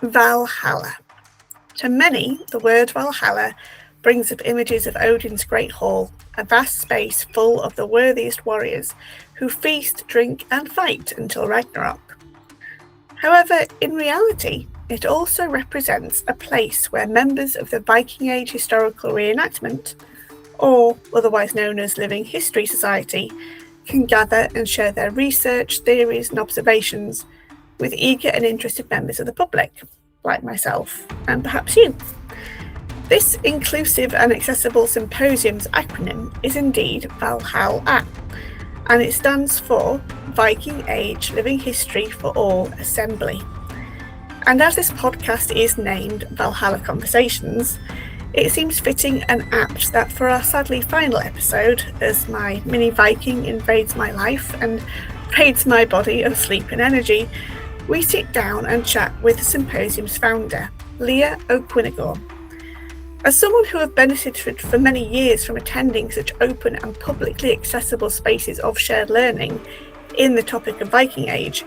Valhalla. To many, the word Valhalla brings up images of Odin's great hall, a vast space full of the worthiest warriors who feast, drink, and fight until Ragnarok. However, in reality, it also represents a place where members of the Viking Age Historical Reenactment, or otherwise known as Living History Society, can gather and share their research, theories, and observations with eager and interested members of the public, like myself and perhaps you. This inclusive and accessible symposium's acronym is indeed Valhalla, and it stands for Viking Age Living History for All Assembly. And as this podcast is named Valhalla Conversations, it seems fitting and apt that for our sadly final episode, as my mini Viking invades my life and raids my body of sleep and energy, we sit down and chat with the symposium's founder, Leah O'Chuinneagain. As someone who has benefited for many years from attending such open and publicly accessible spaces of shared learning in the topic of Viking Age,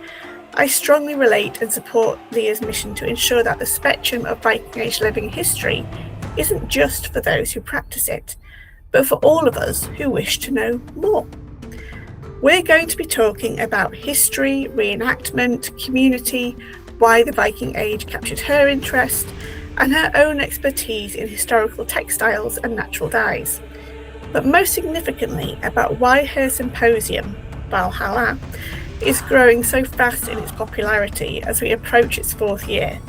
I strongly relate and support Leah's mission to ensure that the spectrum of Viking Age living history isn't just for those who practice it, but for all of us who wish to know more. We're going to be talking about history, reenactment, community, why the Viking Age captured her interest, and her own expertise in historical textiles and natural dyes. But most significantly, about why her symposium, Valhalla, is growing so fast in its popularity as we approach its 4th year,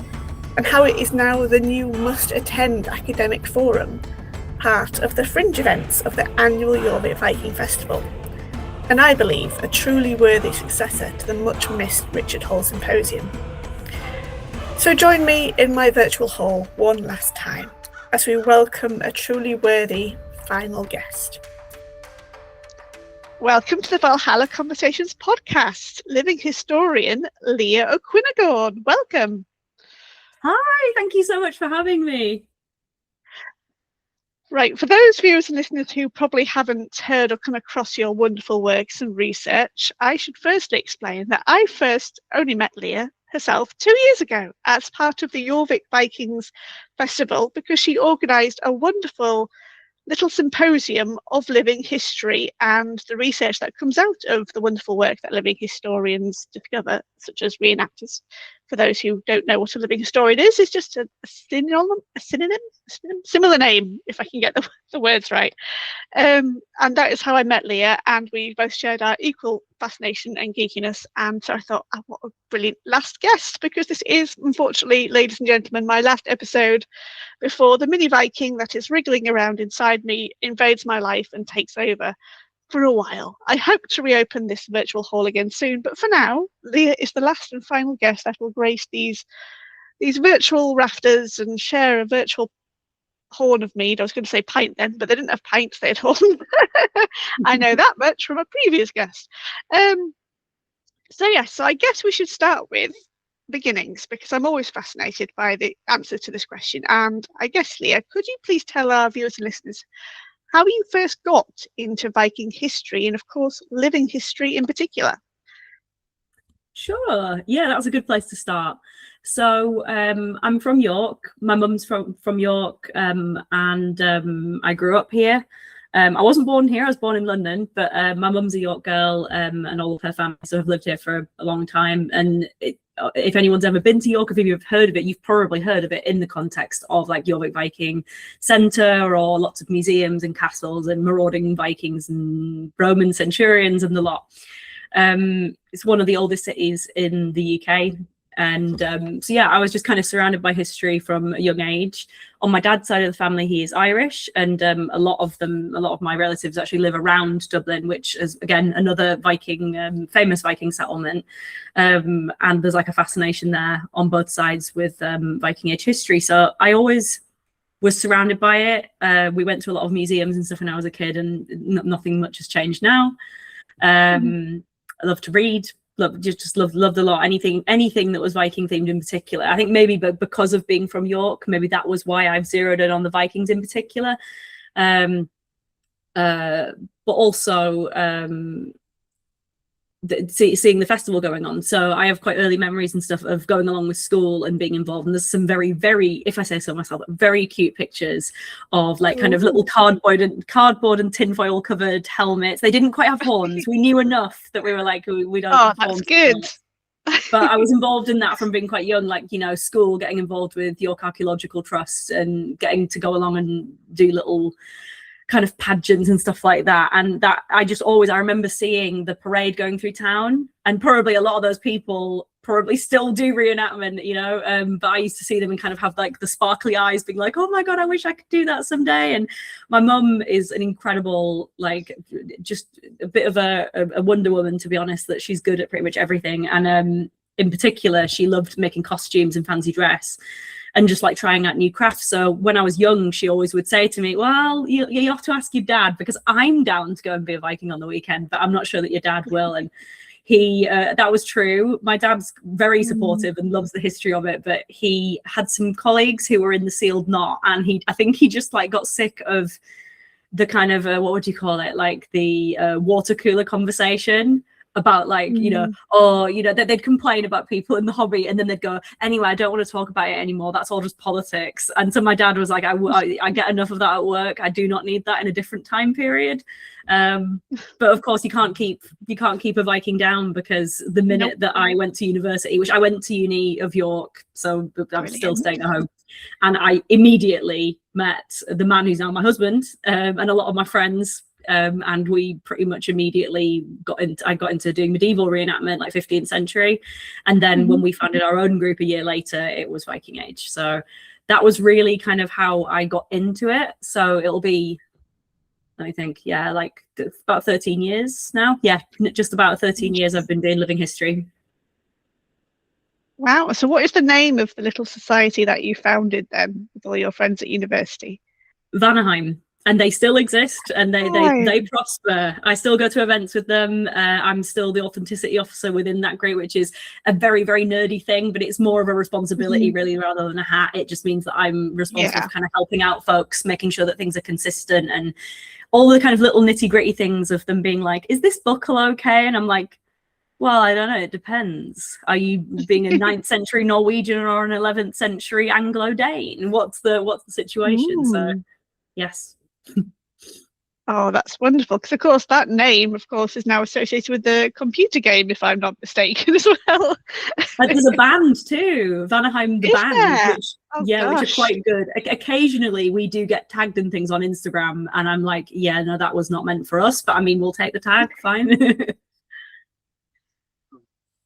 and how it is now the new must-attend academic forum, part of the fringe events of the annual Jorvik Viking Festival, and I believe a truly worthy successor to the much-missed Richard Hall Symposium. So join me in my virtual hall one last time as we welcome a truly worthy final guest. Welcome to the Valhalla Conversations podcast, living historian Leah O'Chuinneagain. Welcome. Hi, thank you so much for having me. Right, for those viewers and listeners who probably haven't heard or come across your wonderful works and research, I should firstly explain that I first only met Leah herself 2 years ago as part of the Jorvik Vikings Festival, because she organised a wonderful little symposium of living history and the research that comes out of the wonderful work that living historians discover, such as reenactors. For those who don't know what a living historian is, it's just a similar name, if I can get the words right. And that is how I met Leah, and we both shared our equal fascination and geekiness. And so I thought, oh, what a brilliant last guest, because this is, unfortunately, ladies and gentlemen, my last episode before the mini Viking that is wriggling around inside me invades my life and takes over for a while. I hope to reopen this virtual hall again soon, but for now, Leah is the last and final guest that will grace these virtual rafters and share a virtual horn of mead. I was going to say pint then, but they didn't have pints, they had horn. I know that much from a previous guest. So I guess we should start with beginnings, because I'm always fascinated by the answer to this question. And I guess, Leah, could you please tell our viewers and listeners how you first got into Viking history, and of course living history in particular? Sure, yeah, that's a good place to start. So I'm from York. My mum's from York, and I grew up here. I wasn't born here, I was born in London, but my mum's a York girl, and all of her family have lived here for a long time. And if anyone's ever been to York, if you've heard of it, you've probably heard of it in the context of like Jorvik Viking Centre, or lots of museums and castles and marauding Vikings and Roman centurions and the lot. It's one of the oldest cities in the UK. And I was just kind of surrounded by history from a young age. On my dad's side of the family, he is Irish, and a lot of my relatives actually live around Dublin, which is again another Viking, famous Viking settlement. And there's like a fascination there on both sides with Viking Age history. So I always was surrounded by it. We went to a lot of museums and stuff when I was a kid, and nothing much has changed now. I love to read. Loved a lot. Anything that was Viking themed in particular. I think maybe because of being from York, maybe that was why I've zeroed in on the Vikings in particular. But also seeing the festival going on. So I have quite early memories and stuff of going along with school and being involved, and there's some very, very, if I say so myself, very cute pictures of like kind of little cardboard and tinfoil covered helmets. They didn't quite have horns. We knew enough that we were like, we don't have that's horns. good. But I was involved in that from being quite young, like, you know, school, getting involved with York Archaeological Trust and getting to go along and do little kind of pageants and stuff like that. And that I remember seeing the parade going through town, and probably a lot of those people probably still do reenactment, you know, but I used to see them and kind of have like the sparkly eyes being like, oh my God, I wish I could do that someday. And my mum is an incredible, like, just a bit of a Wonder Woman, to be honest, that she's good at pretty much everything. And in particular, she loved making costumes and fancy dress and just like trying out new crafts. So when I was young, she always would say to me, well, you have to ask your dad, because I'm down to go and be a Viking on the weekend, but I'm not sure that your dad will. And he that was true. My dad's very supportive and loves the history of it, but he had some colleagues who were in the sealed knot, and I think he just like got sick of the kind of what would you call it, like the water cooler conversation about like, you know, or, you know, that they'd complain about people in the hobby, and then they'd go, anyway, I don't want to talk about it anymore, that's all just politics. And so my dad was like, I get enough of that at work, I do not need that in a different time period. But of course you can't keep a Viking down, because the minute that I went to university, which I went to uni of York, so I'm still staying at home, and I immediately met the man who's now my husband, and a lot of my friends. And we pretty much immediately I got into doing medieval reenactment, like 15th century. And then when we founded our own group a year later, it was Viking Age. So that was really kind of how I got into it. So it'll be, let me think, yeah, like about 13 years now. Yeah, just about 13 years I've been doing living history. Wow. So what is the name of the little society that you founded then with all your friends at university? Vanaheim. And they still exist, and they prosper. I still go to events with them. I'm still the authenticity officer within that group, which is a very, very nerdy thing, but it's more of a responsibility really rather than a hat. It just means that I'm responsible for kind of helping out folks, making sure that things are consistent, and all the kind of little nitty gritty things of them being like, is this buckle okay? And I'm like, well, I don't know, it depends. Are you being a 9th century Norwegian or an 11th century Anglo-Dane? What's the situation? So yes. Oh, that's wonderful, because of course that name, of course, is now associated with the computer game, if I'm not mistaken, as well. There's a band too, Vanaheim the band, which are quite good. Occasionally we do get tagged in things on Instagram, and I'm like, yeah, no, that was not meant for us, but I mean, we'll take the tag, fine.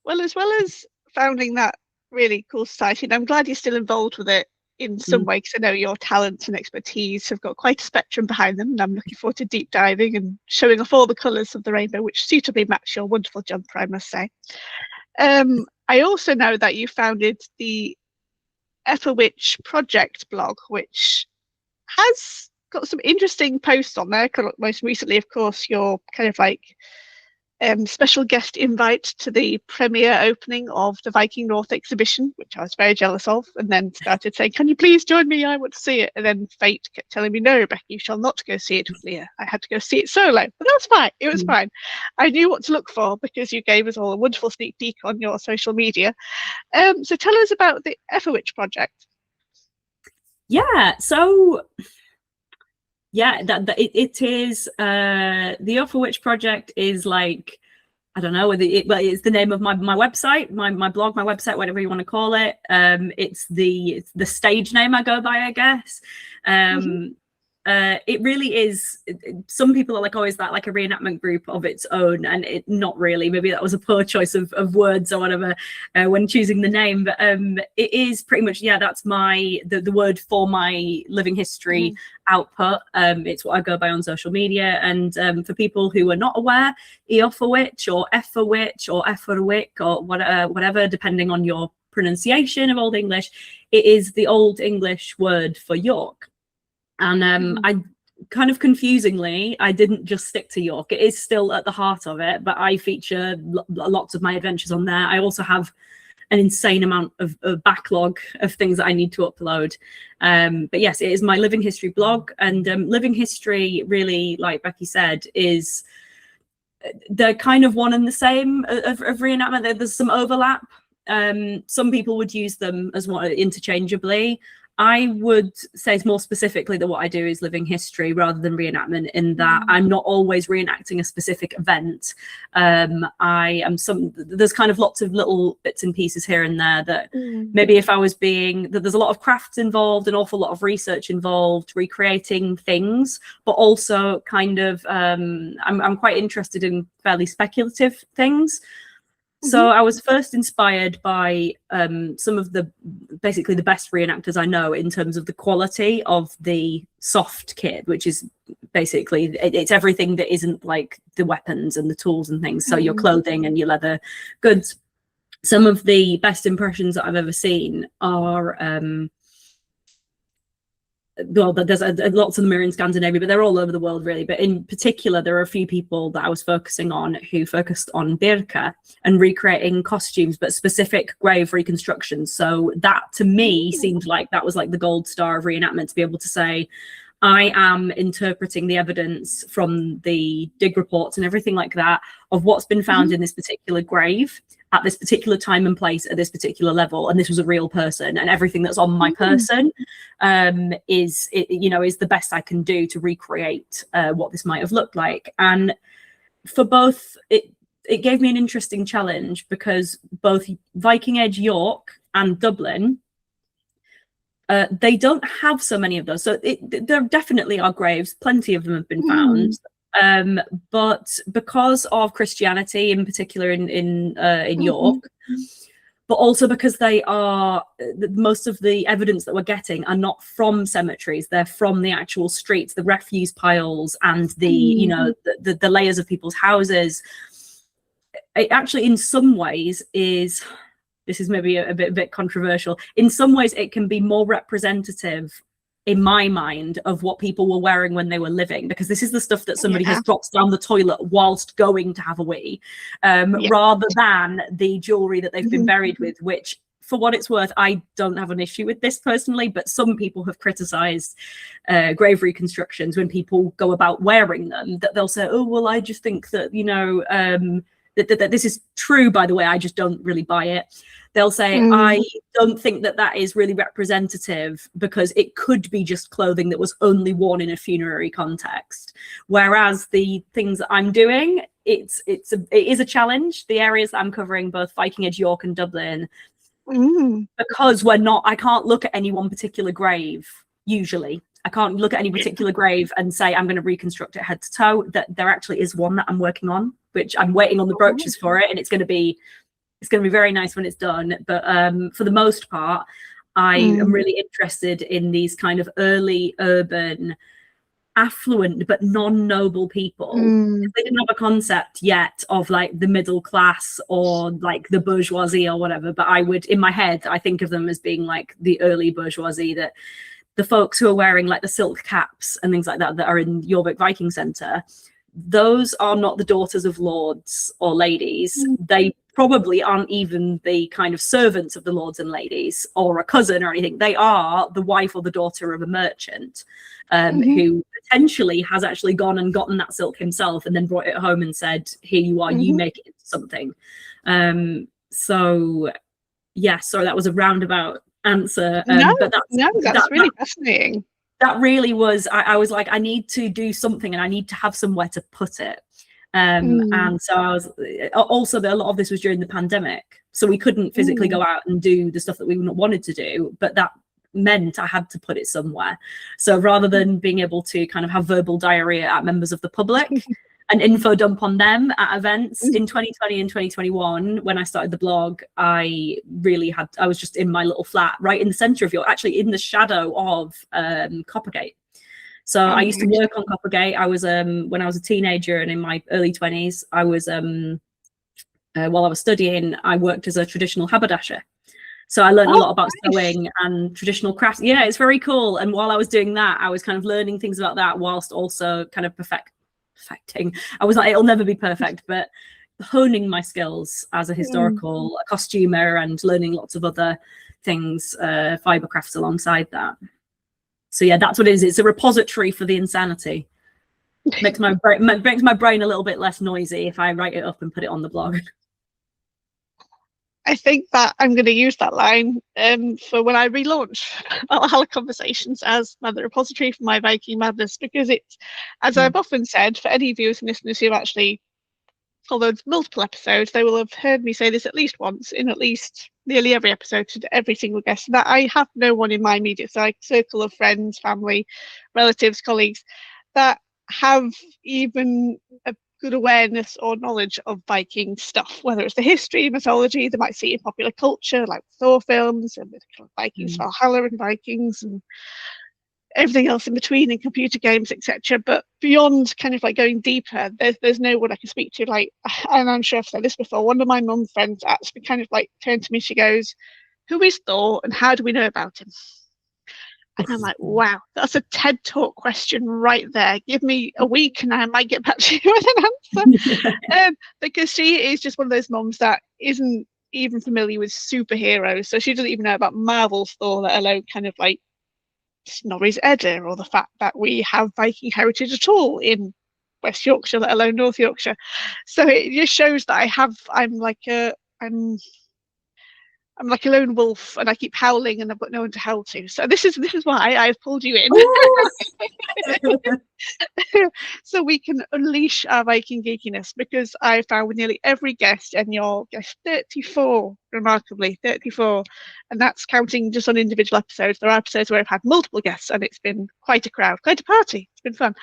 Well, as well as founding that really cool society, and I'm glad you're still involved with it in some way, because I know your talents and expertise have got quite a spectrum behind them, and I'm looking forward to deep diving and showing off all the colours of the rainbow, which suitably match your wonderful jumper, I must say. I also know that you founded the Efferwitch Project blog, which has got some interesting posts on there. Most recently, of course, your kind of like special guest invite to the premiere opening of the Viking North exhibition, which I was very jealous of, and then started saying, can you please join me? I want to see it. And then fate kept telling me, no, Rebecca, you shall not go see it with Leah. I had to go see it solo, but that's fine. It was fine. I knew what to look for because you gave us all a wonderful sneak peek on your social media. So tell us about the Efferwitch project. Yeah, so yeah, it is the Efferwitch project is like, I don't know whether it's the name of my website, my blog, my website, whatever you want to call it. It's the stage name I go by, I guess. It really is. Some people are like, oh, is that like a reenactment group of its own? And it not really. Maybe that was a poor choice of words or whatever when choosing the name. But it is pretty much, yeah, that's the word for my living history output. It's what I go by on social media. And for people who are not aware, Eofferwitch or Efferwitch or Efferwick or whatever, depending on your pronunciation of Old English, it is the Old English word for York. And I kind of confusingly, I didn't just stick to York. It is still at the heart of it, but I feature lots of my adventures on there. I also have an insane amount of backlog of things that I need to upload. But yes, it is my living history blog, and living history really, like Becky said, is they're kind of one and the same of reenactment. There's some overlap. Some people would use them as one interchangeably. I would say more specifically that what I do is living history rather than reenactment, in that I'm not always reenacting a specific event. There's kind of lots of little bits and pieces here and there that maybe if I was there's a lot of crafts involved, an awful lot of research involved, recreating things, but also kind of I'm quite interested in fairly speculative things. So I was first inspired by some of basically the best reenactors I know in terms of the quality of the soft kit, which is basically, it's everything that isn't like the weapons and the tools and things. So your clothing and your leather goods. Some of the best impressions that I've ever seen are, well, there's lots of them are in Scandinavia, but they're all over the world really. But in particular, there are a few people that I was focusing on who focused on birka and recreating costumes, but specific grave reconstructions. So that to me seemed like that was like the gold star of reenactment, to be able to say, I am interpreting the evidence from the dig reports and everything like that of what's been found in this particular grave at this particular time and place at this particular level, and this was a real person, and everything that's on my person is the best I can do to recreate what this might have looked like. And for both, it gave me an interesting challenge, because both Viking Age York and Dublin, they don't have so many of those. So there definitely are graves, plenty of them have been found. But because of Christianity, in particular in York, but also because they are, most of the evidence that we're getting are not from cemeteries, they're from the actual streets, the refuse piles, and the the layers of people's houses. It actually, in some ways, this is maybe a bit controversial. In some ways, it can be more representative, in my mind, of what people were wearing when they were living, because this is the stuff that somebody has dropped down the toilet whilst going to have a wee, rather than the jewelry that they've been buried with, which, for what it's worth, I don't have an issue with this personally, but some people have criticized grave reconstructions when people go about wearing them, that they'll say, oh, well, I just think that, that this is true, by the way, I just don't really buy it. They'll say, I don't think that is really representative, because it could be just clothing that was only worn in a funerary context. Whereas the things that I'm doing, it is a challenge. The areas that I'm covering, both Viking Age York and Dublin, because I can't look at any one particular grave, usually. I can't look at any particular grave and say I'm going to reconstruct it head to toe. That there actually is one that I'm working on, which I'm waiting on the brooches for it, and it's going to be very nice when it's done. But for the most part, I am really interested in these kind of early urban, affluent but non-noble people. They didn't have a concept yet of like the middle class or like the bourgeoisie or whatever, but I would, in my head, I think of them as being like the early bourgeoisie, that the folks who are wearing like the silk caps and things like that are in Jorvik Viking Centre, those are not the daughters of lords or ladies. They probably aren't even the kind of servants of the lords and ladies or a cousin or anything. They are the wife or the daughter of a merchant who potentially has actually gone and gotten that silk himself and then brought it home and said, here you are, you make it into something. So yeah, sorry, that was a roundabout answer. But that's really fascinating. That really was, I was like, I need to do something and I need to have somewhere to put it. And so I was also, a lot of this was during the pandemic, so we couldn't physically go out and do the stuff that we wanted to do, but that meant I had to put it somewhere. So rather than being able to kind of have verbal diarrhea at members of the public and info dump on them at events in 2020 and 2021, when I started the blog, I was just in my little flat right in the center of York, actually in the shadow of Coppergate. So I used to work on Coppergate. I was when I was a teenager and in my early 20s, I was while I was studying, I worked as a traditional haberdasher. So I learned a lot about sewing and traditional crafts. Yeah, it's very cool. And while I was doing that, I was kind of learning things about that whilst also kind of perfecting. I was like, it'll never be perfect, but honing my skills as a historical costumer and learning lots of other things, fiber crafts alongside that. So yeah, that's what it is. It's a repository for the insanity. Makes my brain a little bit less noisy if I write it up and put it on the blog. I think that I'm going to use that line for when I relaunch Valhalla Conversations as the repository for my Viking madness, because it's, as I've often said, for any viewers and listeners who've actually followed multiple episodes, they will have heard me say this at least once in at least nearly every episode to every single guest, that I have no one in my immediate circle of friends, family, relatives, colleagues that have even a good awareness or knowledge of Viking stuff, whether it's the history, mythology, they might see in popular culture, like Thor films and Vikings, Valhalla and Vikings and everything else in between, in computer games, etc. But beyond kind of like going deeper, there's no one I can speak to. Like, and I'm sure I've said this before, one of my mum friends actually kind of like turned to me, she goes, "Who is Thor and how do we know about him?" And I'm like, wow, that's a TED Talk question right there. Give me a week and I might get back to you with an answer. Because she is just one of those moms that isn't even familiar with superheroes. So she doesn't even know about Marvel's Thor, let alone kind of like Snorri's Edda, or the fact that we have Viking heritage at all in West Yorkshire, let alone North Yorkshire. So it just shows that I'm like a lone wolf and I keep howling and I've got no one to howl to. So this is why I've pulled you in. So we can unleash our Viking geekiness, because I found with nearly every guest, and your guest 34, remarkably 34, and that's counting just on individual episodes. There are episodes where I've had multiple guests and it's been quite a crowd, quite a party. It's been fun.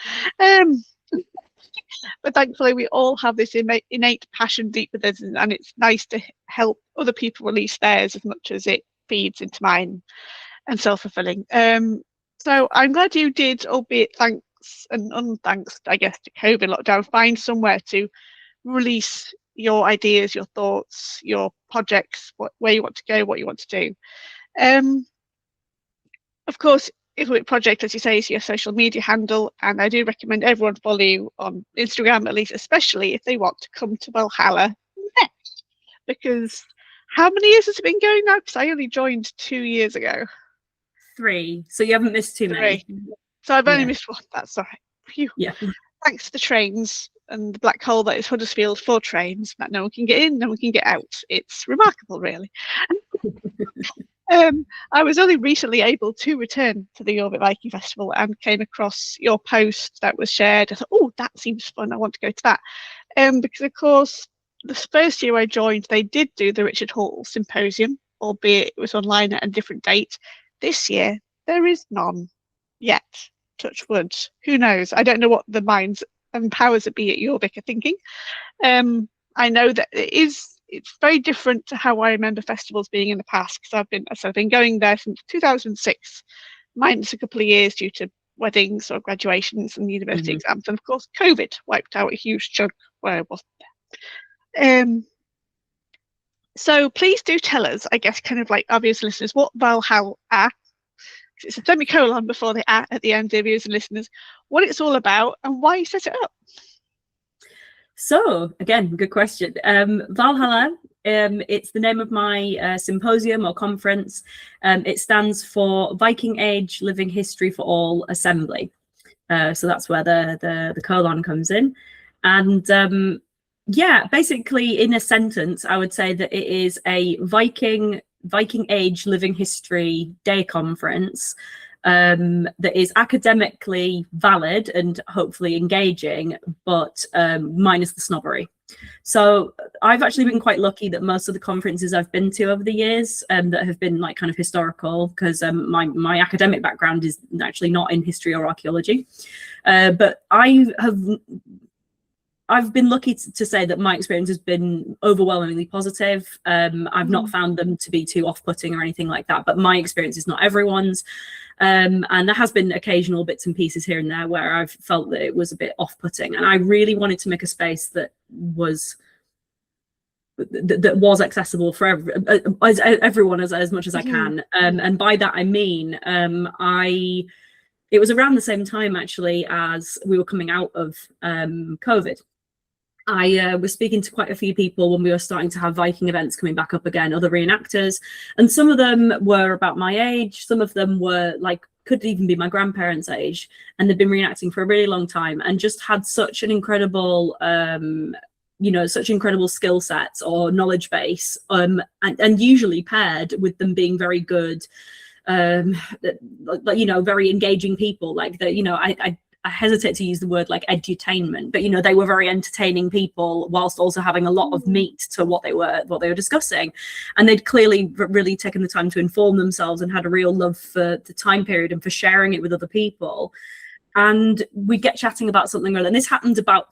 But thankfully we all have this innate passion deep within us, and it's nice to help other people release theirs as much as it feeds into mine, and self-fulfilling. So I'm glad you did, albeit thanks and unthanks, I guess, to COVID lockdown, find somewhere to release your ideas, your thoughts, your projects, where you want to go, what you want to do. Of course, Inuit Project, as you say, is your social media handle, and I do recommend everyone follow you on Instagram, at least, especially if they want to come to Valhalla next. Because how many years has it been going now? Because I only joined 2 years ago. 3, so you haven't missed too many. So I've only missed one. That's all right. Phew. Yeah. Thanks to the trains and the black hole that is Huddersfield for trains, that no one can get in, no one can get out. It's remarkable, really. I was only recently able to return to the Jorvik Viking Festival and came across your post that was shared. I thought, oh, that seems fun. I want to go to that. Because, of course, the first year I joined, they did do the Richard Hall Symposium, albeit it was online at a different date. This year, there is none yet. Touch wood. Who knows? I don't know what the minds and powers that be at Jorvik are thinking. I know that it's very different to how I remember festivals being in the past, because I've been going there since 2006, minus a couple of years due to weddings or graduations and university exams, and of course COVID wiped out a huge chunk where I wasn't there. So please do tell us, I guess, kind of like obvious listeners, what Valhall are. It's a semicolon before the at the end, dear viewers and listeners, what it's all about and why you set it up. So again, good question. Valhalla, it's the name of my symposium or conference. It stands for Viking Age Living History for All Assembly. So that's where the colon comes in. And yeah, basically in a sentence, I would say that it is a Viking Age Living History Day conference that is academically valid and hopefully engaging, but minus the snobbery. So I've actually been quite lucky that most of the conferences I've been to over the years that have been like kind of historical, because my academic background is actually not in history or archaeology, but I've been lucky to say that my experience has been overwhelmingly positive. I've not found them to be too off-putting or anything like that, but my experience is not everyone's. And there has been occasional bits and pieces here and there where I've felt that it was a bit off-putting. And I really wanted to make a space that was accessible for everyone as much as I can. And by that, I mean, it was around the same time, actually, as we were coming out of COVID. I was speaking to quite a few people when we were starting to have Viking events coming back up again, other reenactors, and some of them were about my age, some of them were like could even be my grandparents' age, and they've been reenacting for a really long time and just had such an incredible such incredible skill sets or knowledge base, and usually paired with them being very good, very engaging people. Like that, I hesitate to use the word like edutainment, but they were very entertaining people whilst also having a lot of meat to what they were discussing, and they'd clearly really taken the time to inform themselves and had a real love for the time period and for sharing it with other people. And we get chatting about something, and this happened about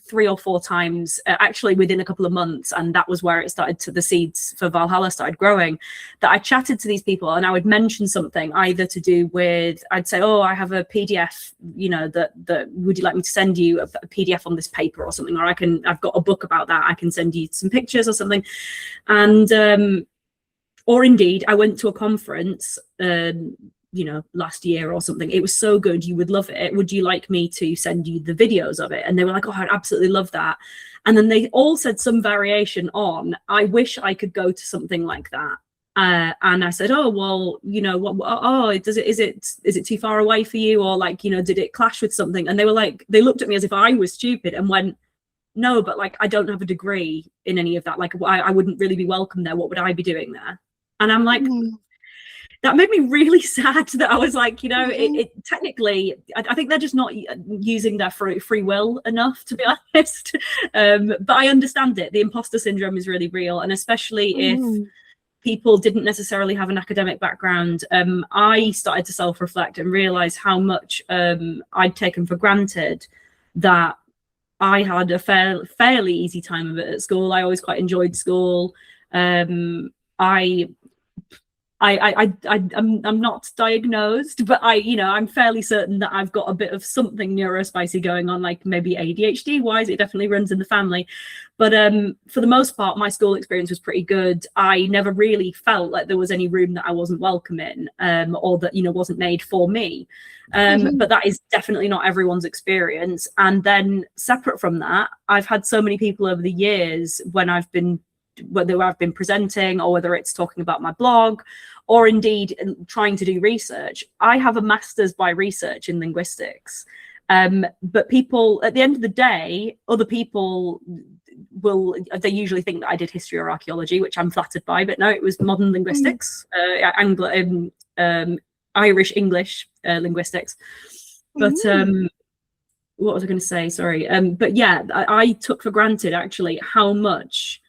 3 or 4 times actually within a couple of months, and that was where it started the seeds for Valhalla started growing. That I chatted to these people, and I would mention something either to do with, I'd say, oh, I have a PDF, that would you like me to send you a PDF on this paper or something, or I've got a book about that, I can send you some pictures or something. And or indeed I went to a conference last year or something. It was so good, you would love it. Would you like me to send you the videos of it? And they were like, oh, I'd absolutely love that. And then they all said some variation on, I wish I could go to something like that. And I said, oh, well, is it too far away for you? Or like, did it clash with something? And they were like, they looked at me as if I was stupid and went, no, but like, I don't have a degree in any of that. Like, I wouldn't really be welcome there. What would I be doing there? And I'm like, that made me really sad that I was like, it technically, I think they're just not using their free will enough, to be honest. But I understand it. The imposter syndrome is really real. And especially if people didn't necessarily have an academic background, I started to self-reflect and realize how much I'd taken for granted that I had a fairly easy time of it at school. I always quite enjoyed school. I'm not diagnosed, but I'm fairly certain that I've got a bit of something neurospicy going on, like maybe ADHD wise. It definitely runs in the family. But for the most part, my school experience was pretty good. I never really felt like there was any room that I wasn't welcome in, or that wasn't made for me. But that is definitely not everyone's experience. And then separate from that, I've had so many people over the years whether I've been presenting or whether it's talking about my blog or indeed trying to do research. I have a master's by research in linguistics. But people, at the end of the day, other people they usually think that I did history or archaeology, which I'm flattered by, but no, it was modern linguistics, Irish English linguistics. But what was I going to say? Sorry. But yeah, I took for granted actually how much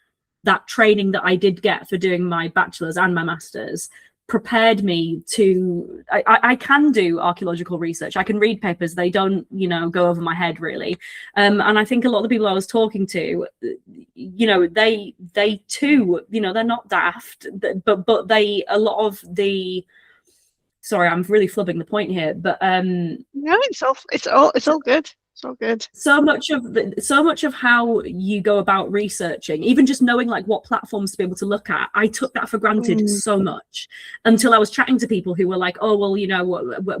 that training that I did get for doing my bachelor's and my master's prepared me to, I can do archaeological research. I can read papers. They don't, go over my head really. And I think a lot of the people I was talking to, they too, they're not daft, but they, a lot of the, sorry, I'm really flubbing the point here, but no, it's all good. It's all good. So much of how you go about researching, even just knowing like what platforms to be able to look at, I took that for granted so much until I was chatting to people who were like, oh, well,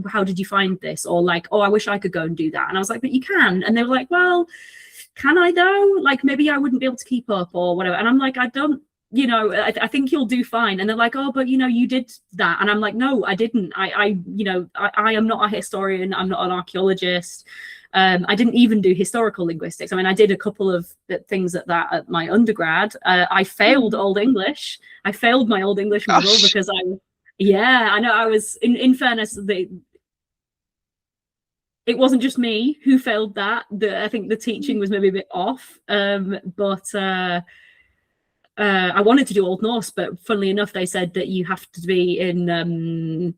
how did you find this? Or like, oh, I wish I could go and do that. And I was like, but you can. And they were like, well, can I though? Like, maybe I wouldn't be able to keep up or whatever. And I'm like, I don't, I think you'll do fine. And they're like, oh, but you did that. And I'm like, no, I didn't. I am not a historian. I'm not an archaeologist. I didn't even do historical linguistics. I mean, I did a couple of things at my undergrad. I failed Old English. I failed my Old English model because I know I was, in fairness, it wasn't just me who failed that. I think the teaching was maybe a bit off. But I wanted to do Old Norse, but funnily enough, they said that you have to be in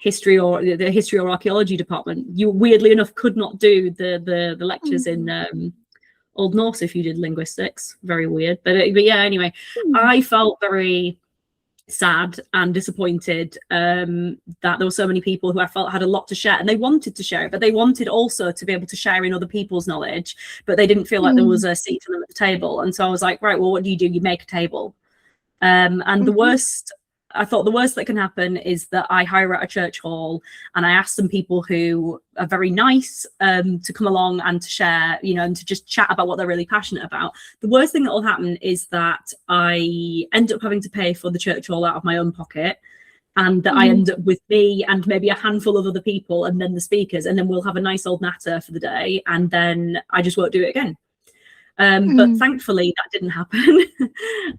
history or the history or archaeology department. You weirdly enough could not do the lectures in Old Norse if you did linguistics. Very weird, but yeah. Anyway, I felt very sad and disappointed that there were so many people who I felt had a lot to share, and they wanted to share it, but they wanted also to be able to share in other people's knowledge, but they didn't feel like there was a seat for them at the table. And so I was like, right, well, what do? You make a table. And I thought the worst that can happen is that I hire out a church hall and I ask some people who are very nice to come along and to share, and to just chat about what they're really passionate about. The worst thing that will happen is that I end up having to pay for the church hall out of my own pocket. and that I end up with me and maybe a handful of other people and then the speakers, and then we'll have a nice old natter for the day, and then I just won't do it again. But thankfully that didn't happen.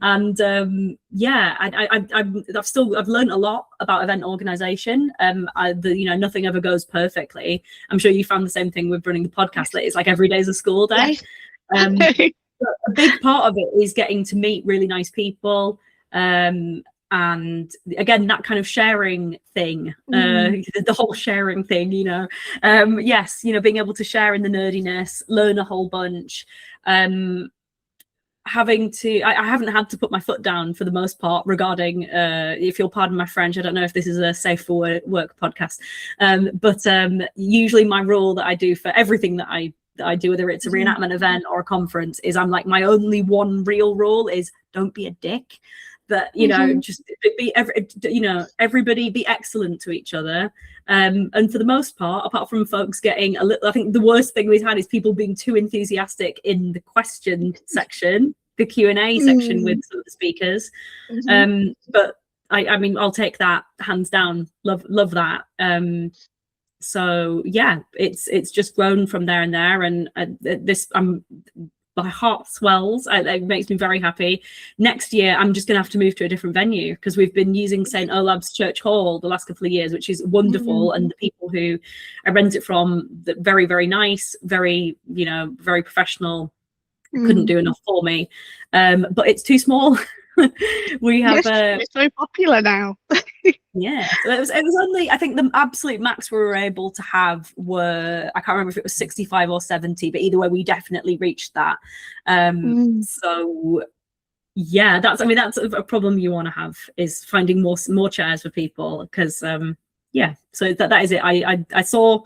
And yeah, I've learned a lot about event organization. Nothing ever goes perfectly. I'm sure you found the same thing with running the podcast, that it's like every day is a school day. A big part of it is getting to meet really nice people, and again, that kind of sharing thing, the whole sharing thing, yes, being able to share in the nerdiness, learn a whole bunch. I haven't had to put my foot down for the most part regarding, if you'll pardon my French, I don't know if this is a safe for work podcast, but usually my rule that I do for everything that I do, whether it's a reenactment event or a conference, is I'm like, my only one real rule is don't be a dick. That just be everybody be excellent to each other, and for the most part, apart from folks getting a little, I think the worst thing we've had is people being too enthusiastic in the question section, the Q&A section with some of the speakers. But I mean, I'll take that hands down. Love that. So yeah, it's just grown from there and there, and my heart swells. It makes me very happy. Next year, I'm just going to have to move to a different venue, because we've been using St. Olaf's Church Hall the last couple of years, which is wonderful. And the people who I rent it from, very, very nice, very, very professional, couldn't do enough for me. But it's too small. We have it's so popular now. Yeah, so it was only, I think the absolute max we were able to have were, I can't remember if it was 65 or 70, but either way we definitely reached that. So yeah, that's a problem you want to have, is finding more chairs for people, because yeah, so that is it. I saw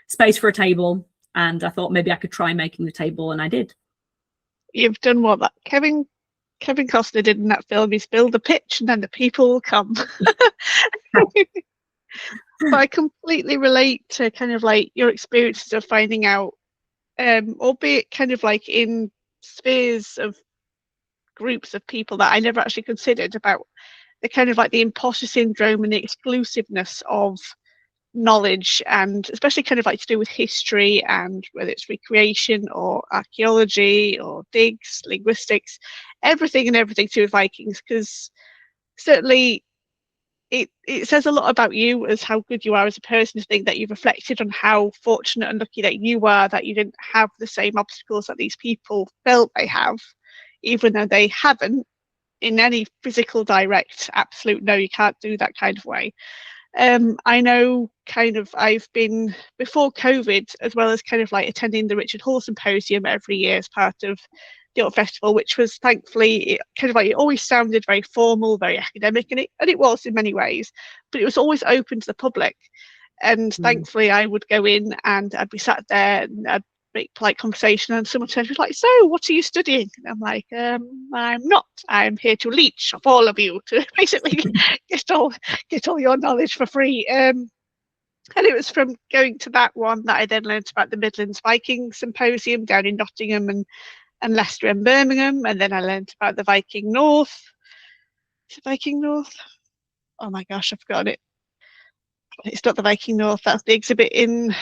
space for a table and I thought maybe I could try making the table, and I did. You've done what that Kevin Costner did in that film, is build a pitch and then the people will come. But I completely relate to kind of like your experiences of finding out, albeit kind of like in spheres of groups of people that I never actually considered, about the kind of like the imposter syndrome and the exclusiveness of knowledge, and especially kind of like to do with history, and whether it's recreation or archaeology or digs, linguistics, everything to do with Vikings, because certainly it says a lot about you as how good you are as a person, to think that you've reflected on how fortunate and lucky that you are, that you didn't have the same obstacles that these people felt they have, even though they haven't in any physical direct absolute no, you can't do that kind of way. I know kind of I've been, before COVID, as well as kind of like attending the Richard Hall Symposium every year as part of the art festival, which was thankfully it always sounded very formal, very academic, and it was in many ways, but it was always open to the public. And thankfully I would go in and I'd be sat there and I'd make polite conversation, and someone turns to me like, so what are you studying? And I'm like, I'm here to leech off all of you, to basically get all your knowledge for free. And it was from going to that one that I then learned about the Midlands Viking Symposium down in Nottingham and Leicester and Birmingham, and then I learned about the Viking North. Is it Viking North? Oh my gosh, I've forgotten it. It's not the Viking North, that's the exhibit in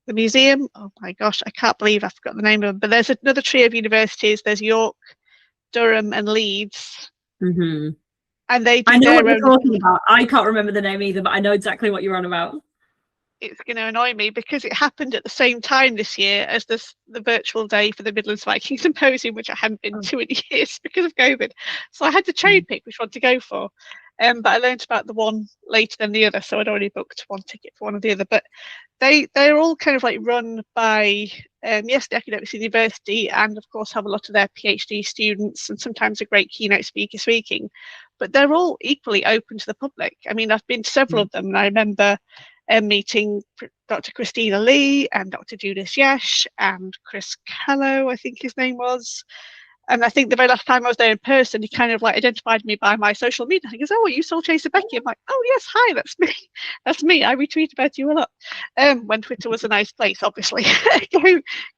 the museum. Oh my gosh, I can't believe I forgot the name of them. But there's another trio of universities. There's York, Durham and Leeds. And they do, I know what you're talking about. I can't remember the name either, but I know exactly what you're on about. It's going to annoy me because it happened at the same time this year as the virtual day for the Midlands Viking Symposium, which I hadn't been to in years because of COVID. So I had to cherry pick which one to go for. But I learned about the one later than the other, so I'd already booked one ticket for one or the other. But they're all kind of like run by, yes, the academics university, and of course have a lot of their PhD students and sometimes a great keynote speaker speaking. But they're all equally open to the public. I mean, I've been to several of them, and I remember meeting Dr. Christina Lee and Dr. Judith Yesh and Chris Callow, I think his name was. And I think the very last time I was there in person, he kind of like identified me by my social media. He goes, "Oh, are you Soul Chaser Becky?" I'm like, "Oh yes, hi, that's me. That's me. I retweet about you a lot." When Twitter was a nice place, obviously,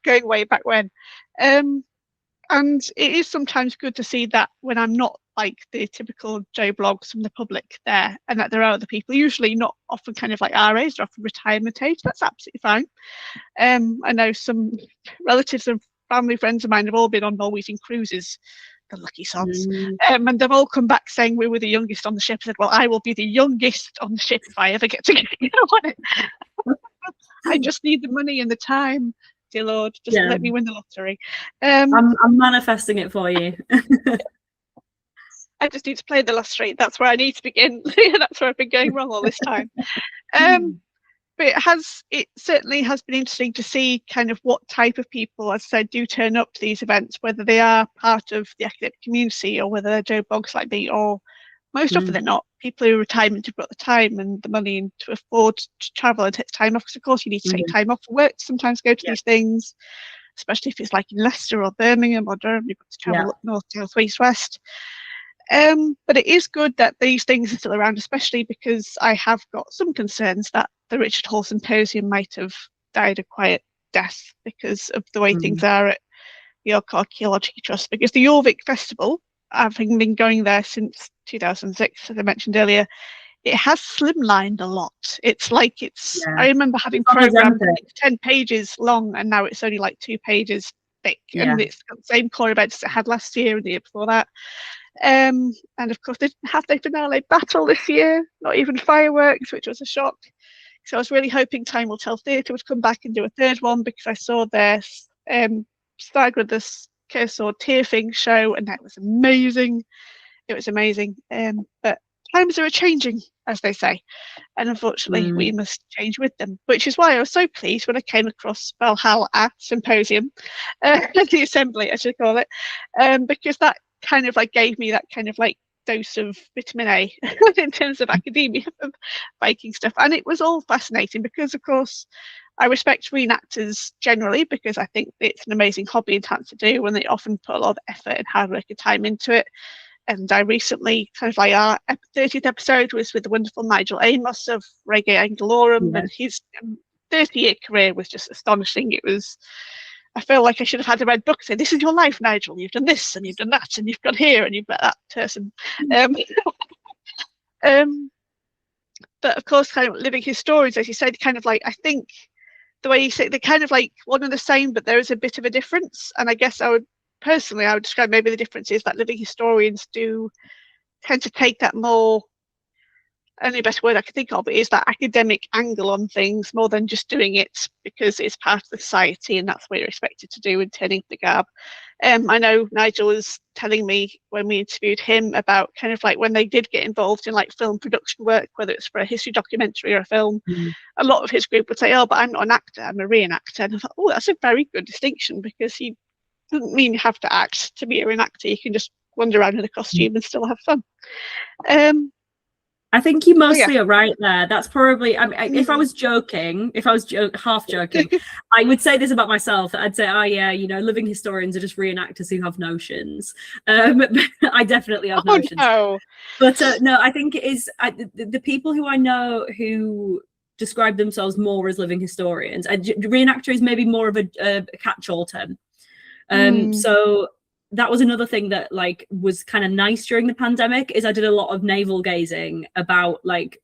going way back when. And it is sometimes good to see that when I'm not like the typical Joe blogs from the public there, and that there are other people, usually not often kind of like our age, they're often retirement age. That's absolutely fine. I know some relatives and family friends of mine have all been on Norwegian cruises, the lucky sods. And they've all come back saying we were the youngest on the ship. I said, well, I will be the youngest on the ship if I ever get to get on it. I just need the money and the time. Dear Lord, just let me win the lottery. I'm manifesting it for you. I just need to play the lottery. That's where I need to begin. That's where I've been going wrong all this time. But it certainly has been interesting to see kind of what type of people, as I said, do turn up to these events, whether they are part of the academic community or whether they're Joe blogs like me, or most often they're not. People who are retirement who've got the time and the money to afford to travel and take time off, because of course you need to take time off for work to sometimes go to these things, especially if it's like in Leicester or Birmingham or Durham, you've got to travel up north, south, east, west. But it is good that these things are still around, especially because I have got some concerns that the Richard Hall Symposium might have died a quiet death because of the way things are at the York Archaeological Trust. Because the Jorvik Festival, having been going there since 2006, as I mentioned earlier, it has slimlined a lot. It's like I remember having programmed 10 pages long, and now it's only like 2 pages thick. And it's got the same core events it had last year and the year before that. And of course, they didn't have their finale battle this year, not even fireworks, which was a shock. So I was really hoping Time Will Tell Theatre would come back and do a third one, because I saw their started with this Kershaw Tearfing show, and that was amazing. It was amazing. But times are changing, as they say, and unfortunately we must change with them, which is why I was so pleased when I came across Valhalla Symposium, the assembly I should call it, because that kind of like gave me that kind of like dose of vitamin A in terms of academia of Viking stuff. And it was all fascinating because, of course, I respect reenactors generally, because I think it's an amazing hobby and talent to do, and they often put a lot of effort and hard work and time into it. And I recently, kind of like our 30th episode was with the wonderful Nigel Amos of Reggae Anglorum, and his 30-year career was just astonishing. I feel like I should have had a red book saying, this is your life, Nigel. You've done this and you've done that and you've gone here and you've met that person. But of course, kind of living historians, as you said, kind of like, I think the way you say, they're kind of like one and the same, but there is a bit of a difference. And I guess I would describe maybe the difference is that living historians do tend to take that more, only the best word I can think of is that academic angle on things, more than just doing it because it's part of the society and that's what you're expected to do and turning the garb. I know Nigel was telling me when we interviewed him about kind of like when they did get involved in like film production work, whether it's for a history documentary or a film, a lot of his group would say, oh, but I'm not an actor, I'm a reenactor. And I thought, oh, that's a very good distinction, because he doesn't mean you have to act to be a reenactor. You can just wander around in a costume and still have fun. I think you mostly are right there. That's probably, I mean, if I was joking, half joking, I would say this about myself. I'd say, oh yeah, you know, living historians are just reenactors who have notions. I definitely have notions. No. But no, I think it is the people who I know who describe themselves more as living historians. Reenactor is maybe more of a catch-all term. So that was another thing that like was kind of nice during the pandemic, is I did a lot of navel gazing about like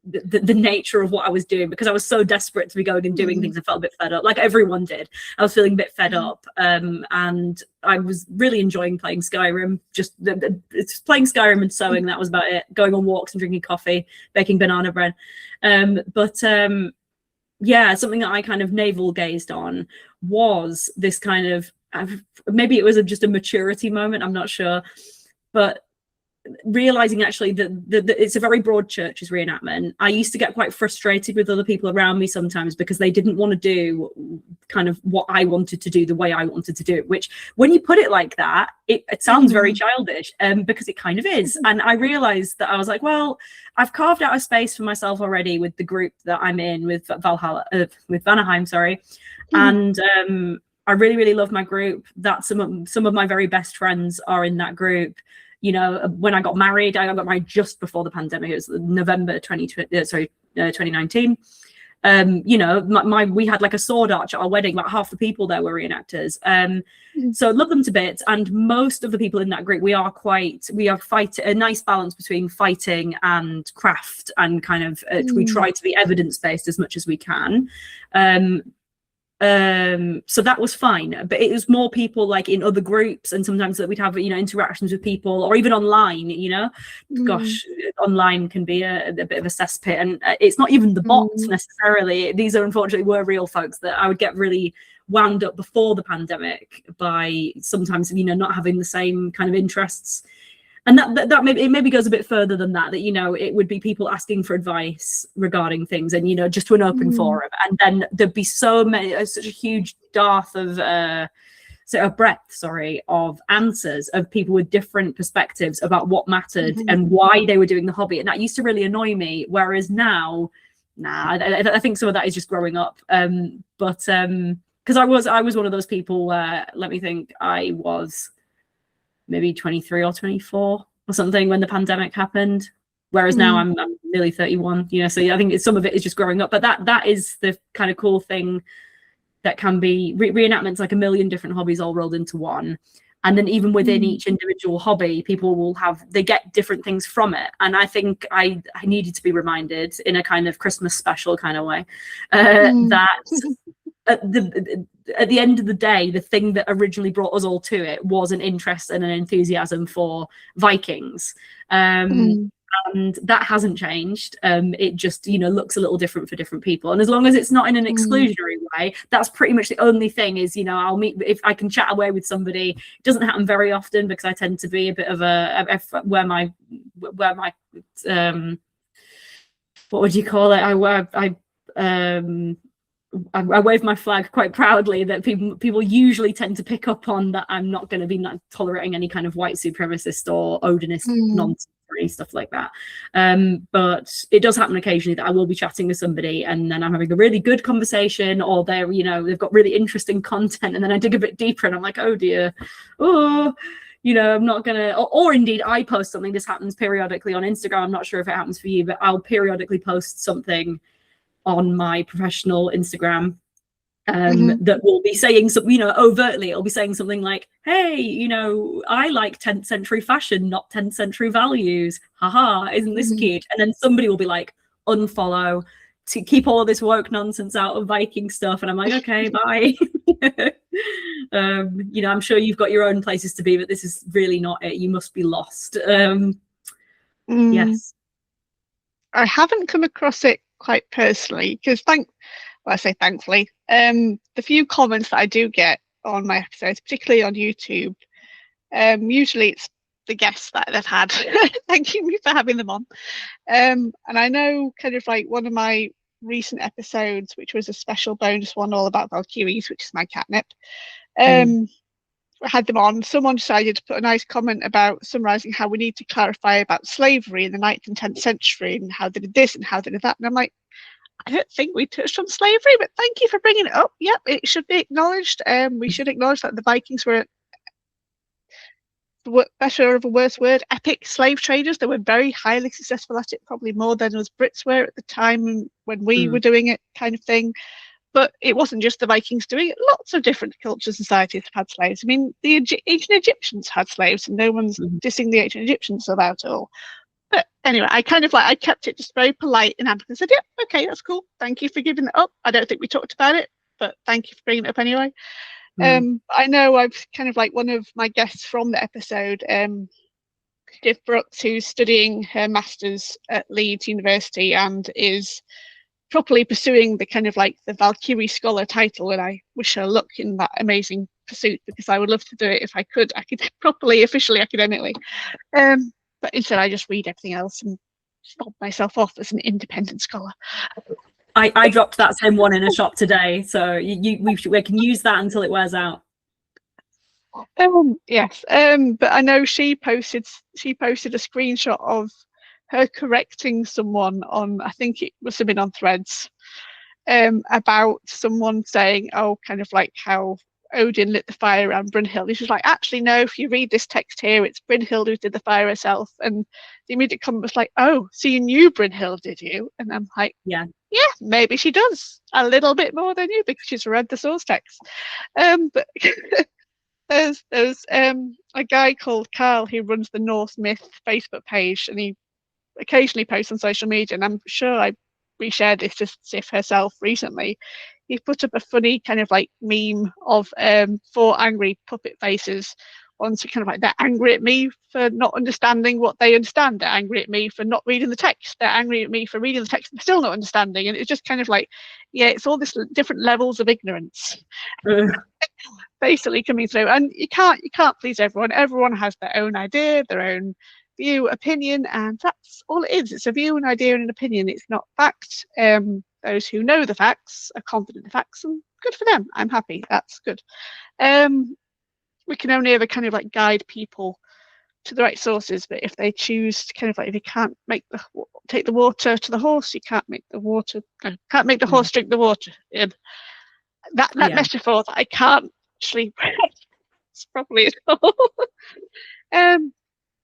the nature of what I was doing, because I was so desperate to be going and doing things. I felt a bit fed up, like everyone did. I was feeling a bit fed up, and I was really enjoying playing Skyrim. It's playing Skyrim and sewing. That was about it. Going on walks and drinking coffee, baking banana bread. Yeah, something that I kind of navel gazed on was this kind of, maybe it was just a maturity moment, I'm not sure, but realizing actually that it's a very broad church as reenactment. I used to get quite frustrated with other people around me sometimes because they didn't want to do kind of what I wanted to do the way I wanted to do it, which when you put it like that, it sounds very childish, because it kind of is. And I realized that I was like, well, I've carved out a space for myself already with the group that I'm in with Valhalla, with Vanaheim, sorry. And I really, really love my group. That some of my very best friends are in that group. You know, when I got married just before the pandemic. It was November 2019. You know, we had like a sword arch at our wedding. About half the people there were reenactors. So love them to bits. And most of the people in that group, we are fighting a nice balance between fighting and craft, and kind of we try to be evidence-based as much as we can. So that was fine, but it was more people like in other groups, and sometimes that we'd have, you know, interactions with people, or even online, you know. Gosh, online can be a bit of a cesspit, and it's not even the bots necessarily. These are unfortunately were real folks that I would get really wound up before the pandemic by sometimes, you know, not having the same kind of interests. And that maybe goes a bit further than that, you know, it would be people asking for advice regarding things, and, you know, just to an open forum. And then there'd be such a huge dearth of breadth of answers of people with different perspectives about what mattered and why they were doing the hobby. And that used to really annoy me. Whereas now, I think some of that is just growing up. Because I was one of those people where, let me think, I was maybe 23 or 24 or something when the pandemic happened, whereas now I'm nearly 31, you know. So I think some of it is just growing up, but that is the kind of cool thing that can be reenactments, like a million different hobbies all rolled into one. And then even within each individual hobby, people they get different things from it. And I think I needed to be reminded in a kind of Christmas special kind of way that at the end of the day, the thing that originally brought us all to it was an interest and an enthusiasm for Vikings. And that hasn't changed. It just, you know, looks a little different for different people. And as long as it's not in an exclusionary way, that's pretty much the only thing. Is, you know, I'll meet, if I can chat away with somebody. It doesn't happen very often because I tend to be a bit of where my what would you call it? I wave my flag quite proudly that people usually tend to pick up on that I'm not going to be tolerating any kind of white supremacist or Odinist nonsense or any stuff like that. But it does happen occasionally that I will be chatting with somebody and then I'm having a really good conversation, or they're, you know, they've got really interesting content, and then I dig a bit deeper and I'm like, oh dear, you know, I'm not gonna, or indeed I post something. This happens periodically on Instagram. I'm not sure if it happens for you, but I'll periodically post something on my professional Instagram that will be saying something, you know, overtly it'll be saying something like, hey, you know, I like 10th century fashion, not 10th century values, haha, isn't this cute? And then somebody will be like, unfollow, to keep all of this woke nonsense out of Viking stuff. And I'm like, okay, bye. You know, I'm sure you've got your own places to be, but this is really not it. You must be lost. Yes, I haven't come across it quite personally, because I say thankfully, the few comments that I do get on my episodes, particularly on YouTube, usually it's the guests that they've had thanking me for having them on. And I know kind of like one of my recent episodes, which was a special bonus one all about Valkyries, which is my catnip, I had them on. Someone decided to put a nice comment about summarising how we need to clarify about slavery in the 9th and 10th century, and how they did this and how they did that. And I'm like, I don't think we touched on slavery, but thank you for bringing it up. Yep, it should be acknowledged. We should acknowledge that the Vikings were, better of a worse word, epic slave traders. They were very highly successful at it, probably more than us Brits were at the time when we were doing it, kind of thing. But it wasn't just the Vikings doing it. Lots of different cultures and societies have had slaves. I mean, the ancient Egyptians had slaves, and no one's dissing the ancient Egyptians about it all. But anyway, I kept it just very polite and amicable and said, yeah, okay, that's cool. Thank you for giving it up. I don't think we talked about it, but thank you for bringing it up anyway. I know I've kind of like one of my guests from the episode, Div Brooks, who's studying her master's at Leeds University and is properly pursuing the kind of like the Valkyrie Scholar title, and I wish her luck in that amazing pursuit, because I would love to do it if I could properly, officially, academically. But instead I just read everything else and fob myself off as an independent scholar. I dropped that same one in a shop today, so we can use that until it wears out. Yes, but I know she posted a screenshot of her correcting someone on, I think it must have been on Threads, about someone saying, oh, kind of like how Odin lit the fire around Brynhild. He's just like, actually, no, if you read this text here, it's Brynhild who did the fire herself. And the immediate comment was like, oh, so you knew Brynhild, did you? And I'm like, yeah, maybe she does a little bit more than you because she's read the source text. But there's a guy called Carl who runs the Norse Myth Facebook page, and he occasionally posts on social media, and I'm sure I reshared this to Sif herself recently. He put up a funny kind of like meme of 4 angry puppet faces. One's kind of like, they're angry at me for not understanding what they understand. They're angry at me for not reading the text. They're angry at me for reading the text and still not understanding. And it's just kind of like, yeah, it's all this different levels of ignorance basically coming through. And you can't please everyone. Everyone has their own idea, their own view, opinion, and that's all it is. It's a view, an idea, and an opinion. It's not fact. Those who know the facts are confident in the facts, and good for them. I'm happy. That's good. We can only ever kind of like guide people to the right sources, but if they choose to kind of like, if you can't take the water to the horse, you can't make the horse drink the water. That metaphor that I can't actually properly at all.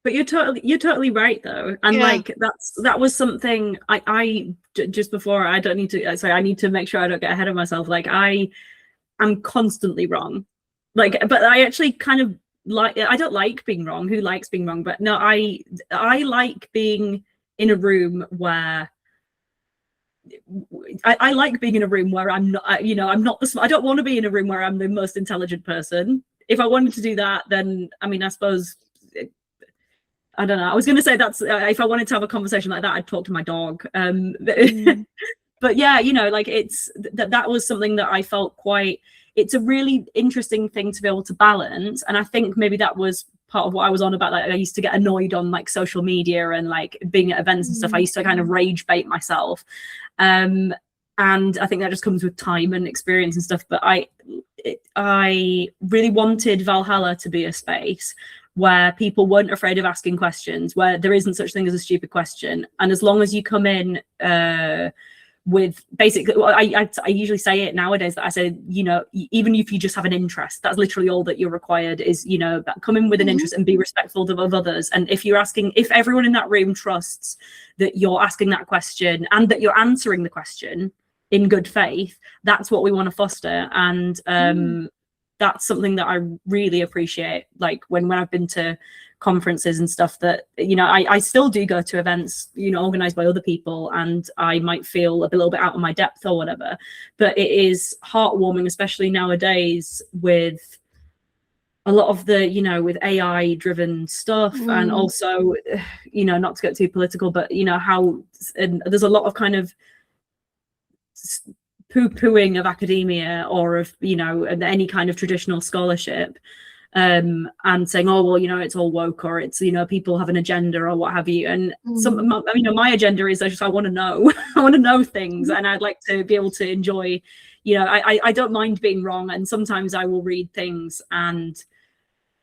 But you're totally right though, and like that was something I just before, I don't need to say, I need to make sure I don't get ahead of myself. Like I'm constantly wrong, like, but I actually kind of like, I don't like being wrong. Who likes being wrong? But no, I like being in a room where I like being in a room where I'm not, I'm not I don't want to be in a room where I'm the most intelligent person. If I wanted to do that, then I mean, I suppose, I don't know. I was going to say that's if I wanted to have a conversation like that, I'd talk to my dog. But yeah, like it's that was something that I felt it's a really interesting thing to be able to balance. And I think maybe that was part of what I was on about. Like I used to get annoyed on like social media and like being at events and stuff. I used to kind of rage bait myself. And I think that just comes with time and experience and stuff. But I really wanted Valhalla to be a space where people weren't afraid of asking questions, where there isn't such thing as a stupid question. And as long as you come in with basically, I usually say it nowadays that I say, even if you just have an interest, that's literally all that you're required is, come in with an interest and be respectful of others. And if everyone in that room trusts that you're asking that question and that you're answering the question in good faith, that's what we want to foster. And that's something that I really appreciate. Like when I've been to conferences and stuff, that I still do go to events organized by other people, and I might feel a little bit out of my depth or whatever, but it is heartwarming, especially nowadays with a lot of the with AI driven stuff. And also not to get too political, but how there's a lot of kind of poo-pooing of academia or of any kind of traditional scholarship, and saying, oh well, it's all woke, or it's people have an agenda or what have you. And my agenda is I want to know I want to know things, and I'd like to be able to enjoy, I don't mind being wrong, and sometimes I will read things and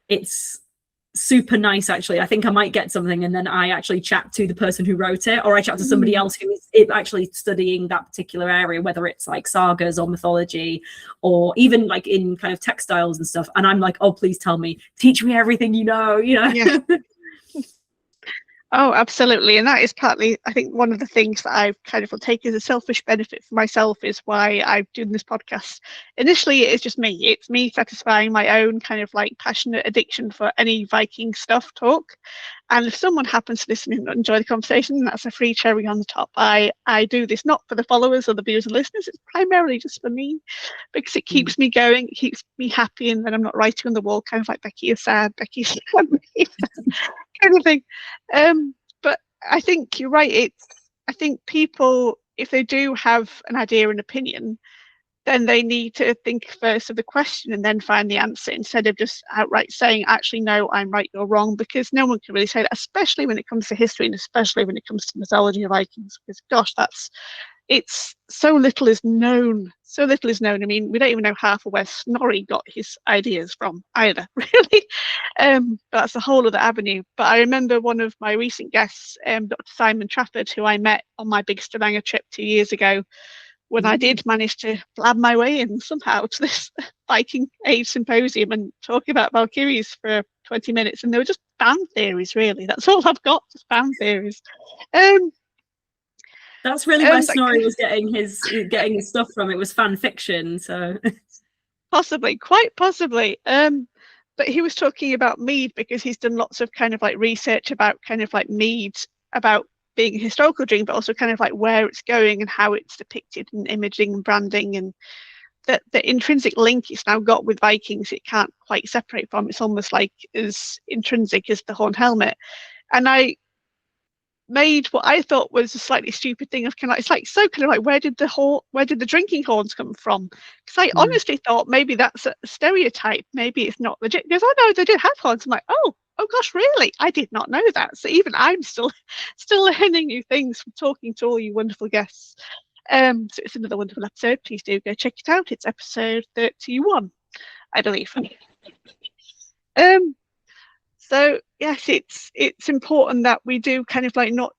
it's super nice. Actually, I think I might get something and then I actually chat to the person who wrote it, or I chat to somebody else who is actually studying that particular area, whether it's like sagas or mythology or even like in kind of textiles and stuff, and I'm like, oh please tell me, teach me everything Yeah. Oh, absolutely. And that is partly, I think, one of the things that I've kind of will take as a selfish benefit for myself is why I'm doing this podcast. Initially, it's just me. It's me satisfying my own kind of like passionate addiction for any Viking stuff talk. And if someone happens to listen and enjoy the conversation, that's a free cherry on the top. I do this not for the followers or the viewers and listeners. It's primarily just for me, because it keeps me going, it keeps me happy, and then I'm not writing on the wall kind of like Becky is sad, Becky's sad, kind of thing. But I think you're right. I think people, if they do have an idea and opinion, then they need to think first of the question and then find the answer, instead of just outright saying, actually, no, I'm right, you're wrong, because no one can really say that, especially when it comes to history and especially when it comes to mythology of Vikings, because gosh, it's so little is known. So little is known. I mean, we don't even know half of where Snorri got his ideas from either, really. That's a whole other avenue. But I remember one of my recent guests, Dr. Simon Trafford, who I met on my big Stavanger trip 2 years ago, when I did manage to blab my way in somehow to this Viking Age Symposium and talking about Valkyries for 20 minutes, and they were just fan theories, really. That's all I've got, just fan theories. That's really where Snorri was getting his stuff from. It was fan fiction, so possibly, quite possibly. But he was talking about mead because he's done lots of kind of like research about kind of like mead, about being a historical drink, but also kind of like where it's going and how it's depicted in imaging and branding, and that the intrinsic link it's now got with Vikings it can't quite separate from. It's almost like as intrinsic as the horn helmet. And I made what I thought was a slightly stupid thing of kind of like, it's like, so kind of like, where did the drinking horns come from? Because I honestly thought maybe that's a stereotype, maybe it's not legit. He goes, oh no, they did have horns. I'm like, oh gosh, really? I did not know that. So even I'm still learning new things from talking to all you wonderful guests. So it's another wonderful episode. Please do go check it out. It's episode 31, I believe. So yes, it's important that we do kind of like not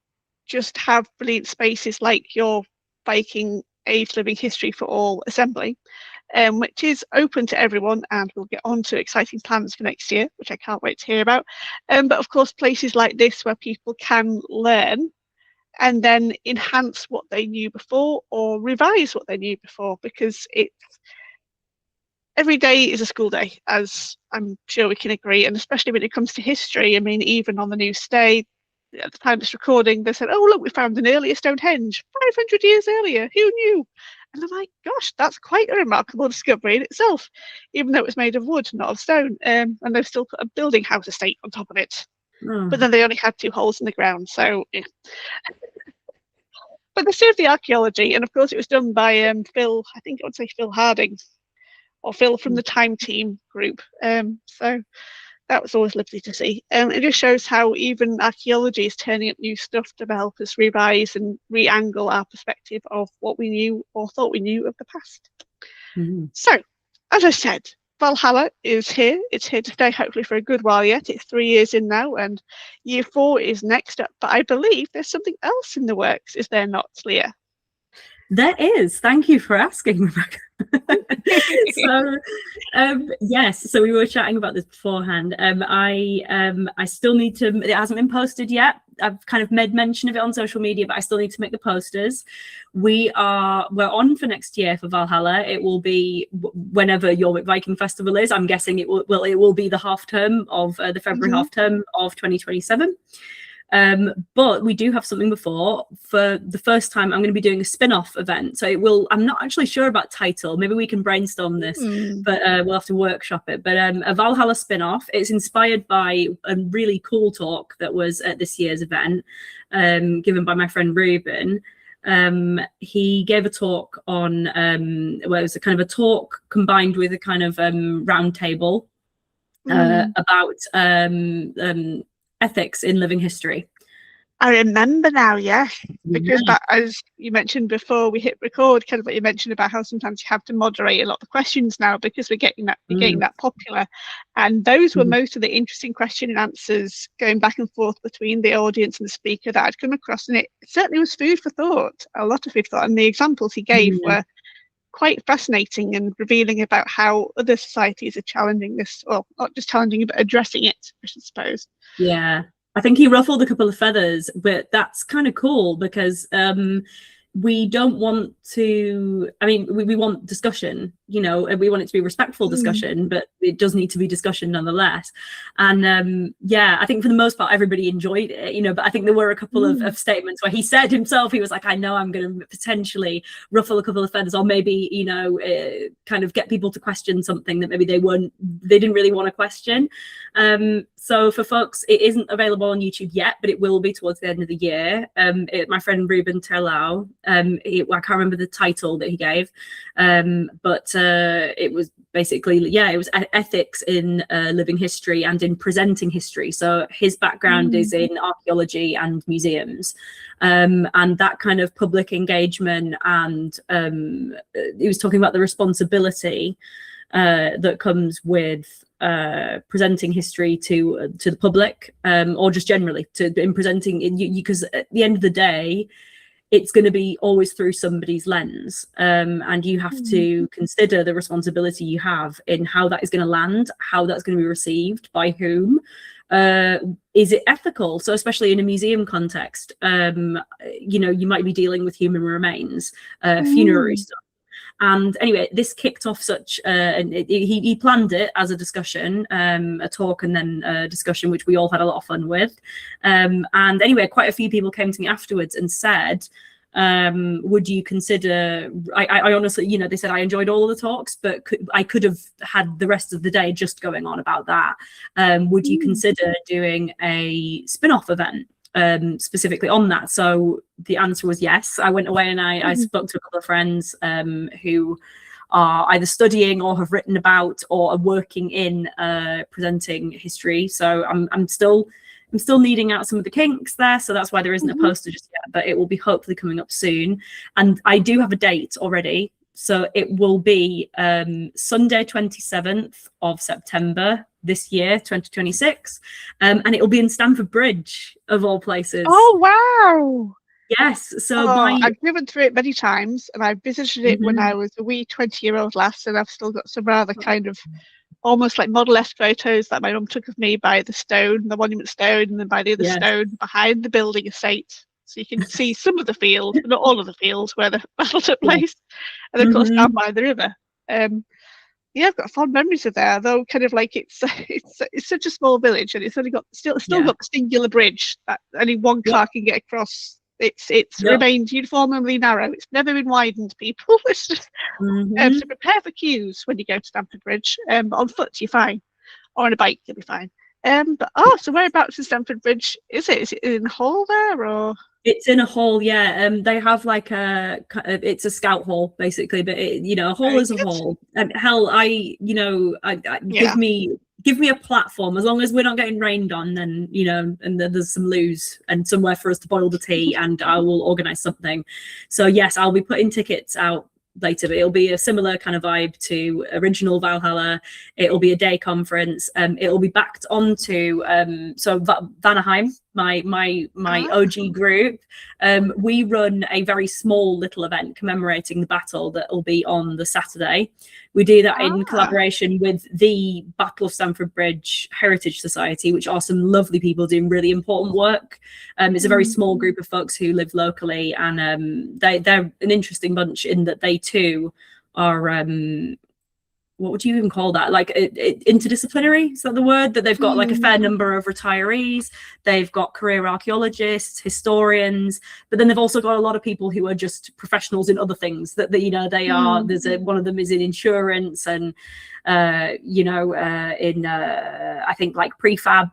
just have brilliant spaces like your Viking Age Living History for All assembly, which is open to everyone, and we'll get on to exciting plans for next year, which I can't wait to hear about. But of course, places like this where people can learn and then enhance what they knew before or revise what they knew before, because every day is a school day, as I'm sure we can agree, and especially when it comes to history. I mean, even on the news today, at the time of this recording, they said, oh look, we found an earlier Stonehenge 500 years earlier, who knew? And I'm like, gosh, that's quite a remarkable discovery in itself, even though it was made of wood, not of stone. And they've still put a building house estate on top of it. But then they only had 2 holes in the ground, so yeah. But they served the archaeology, and of course it was done by Phil, I think I would say Phil Harding, or Phil from the Time Team group. So that was always lovely to see. It just shows how even archaeology is turning up new stuff to help us revise and re-angle our perspective of what we knew or thought we knew of the past. So, as I said, Valhalla is here. It's here to stay, hopefully for a good while yet. It's 3 years in now, and year 4 is next up. But I believe there's something else in the works, is there not, Leah? There is. Thank you for asking, Rebecca. So yes, so we were chatting about this beforehand. I still need to, it hasn't been posted yet. I've kind of made mention of it on social media, but I still need to make the posters. We're on for next year for Valhalla. It will be whenever Jorvik Viking Festival is. I'm guessing it will be the half term of the February half term of 2027. But we do have something before. For the first time, I'm going to be doing a spin-off event. So I'm not actually sure about title. Maybe we can brainstorm this, but we'll have to workshop it. But a Valhalla spin-off. It's inspired by a really cool talk that was at this year's event, given by my friend Ruben. He gave a talk on, well, it was a kind of a talk combined with a kind of round table about ethics in living history. I remember now, yes, because that, as you mentioned before we hit record, kind of what you mentioned about how sometimes you have to moderate a lot of the questions now because we're getting that popular, and those were most of the interesting question and answers going back and forth between the audience and the speaker that I'd come across, and it certainly was food for thought, a lot of food for thought, and the examples he gave were quite fascinating and revealing about how other societies are challenging this, well, not just challenging it, but addressing it, I suppose. Yeah, I think he ruffled a couple of feathers, but that's kind of cool because we don't want to, I mean, we want discussion, you know, and we want it to be respectful discussion, but it does need to be discussion nonetheless. And yeah, I think for the most part, everybody enjoyed it, you know, but I think there were a couple of statements where he said himself, he was like, I know I'm going to potentially ruffle a couple of feathers, or maybe, you know, kind of get people to question something that maybe they didn't really want to question. So for folks, it isn't available on YouTube yet, but it will be towards the end of the year. My friend Ruben Terlau, I can't remember the title that he gave, but it was basically, yeah, it was ethics in living history and in presenting history. So his background is in archaeology and museums, and that kind of public engagement, and he was talking about the responsibility that comes with presenting history to the public, or just generally in presenting, because at the end of the day, it's going to be always through somebody's lens, and you have to consider the responsibility you have in how that is going to land, how that's going to be received, by whom. Is it ethical? So especially in a museum context, you know, you might be dealing with human remains, funerary stuff. And anyway, this kicked off such, and he planned it as a discussion, a talk, and then a discussion, which we all had a lot of fun with. And anyway, quite a few people came to me afterwards and said, would you consider, I honestly, you know, they said I enjoyed all of the talks, but I could have had the rest of the day just going on about that. Would you consider doing a spin-off event specifically on that? So the answer was yes. I went away and I spoke to a couple of friends who are either studying or have written about or are working in presenting history. So I'm still needing out some of the kinks there, so that's why there isn't a poster just yet, but it will be hopefully coming up soon. And I do have a date already, so it will be Sunday 27th of September this year, 2026, and it will be in Stamford Bridge, of all places. Oh wow! Yes, so I've driven through it many times, and I visited it when I was a wee 20-year-old lass, and I've still got some rather kind of almost like model-esque photos that my mum took of me by the stone, the monument stone, and then by the other stone behind the building estate. So you can see some of the field, but not all of the fields where the battle took place. And of course down by the river. Yeah, I've got fond memories of there, though kind of like it's such a small village, and it's only got still got the singular bridge that only one car can get across. It's remained uniformly narrow. It's never been widened, people. It's just so prepare for queues when you go to Stamford Bridge. But on foot you're fine, or on a bike you'll be fine. But so whereabouts in Stamford Bridge is it? Is it in Hall there, or? It's in a hall, yeah. They have like it's a scout hall basically, but you know, a hall is a hall. And hell, I give me a platform, as long as we're not getting rained on, then, you know, and there's some loos and somewhere for us to boil the tea, and I will organise something. So yes, I'll be putting tickets out later, but it'll be a similar kind of vibe to original Valhalla. It'll be a day conference. It'll be backed onto so Vanaheim, my OG group. We run a very small little event commemorating the battle that will be on the Saturday. We do that in collaboration with the Battle of Stamford Bridge Heritage Society, which are some lovely people doing really important work. It's a very small group of folks who live locally, and they're an interesting bunch in that they too are what would you even call that? Like interdisciplinary, is that the word? That they've got like a fair number of retirees, they've got career archaeologists, historians, but then they've also got a lot of people who are just professionals in other things that you know, they are, one of them is in insurance, and you know, in I think like prefab,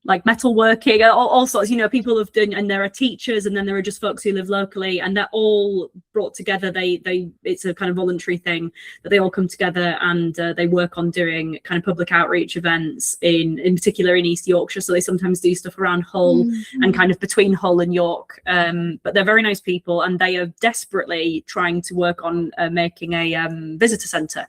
like metalworking, all sorts, you know, people have done, and there are teachers, and then there are just folks who live locally, and they're all brought together. It's a kind of voluntary thing that they all come together, and they work on doing kind of public outreach events in particular in East Yorkshire. So they sometimes do stuff around Hull and kind of between Hull and York. But they're very nice people, and they are desperately trying to work on making a visitor centre.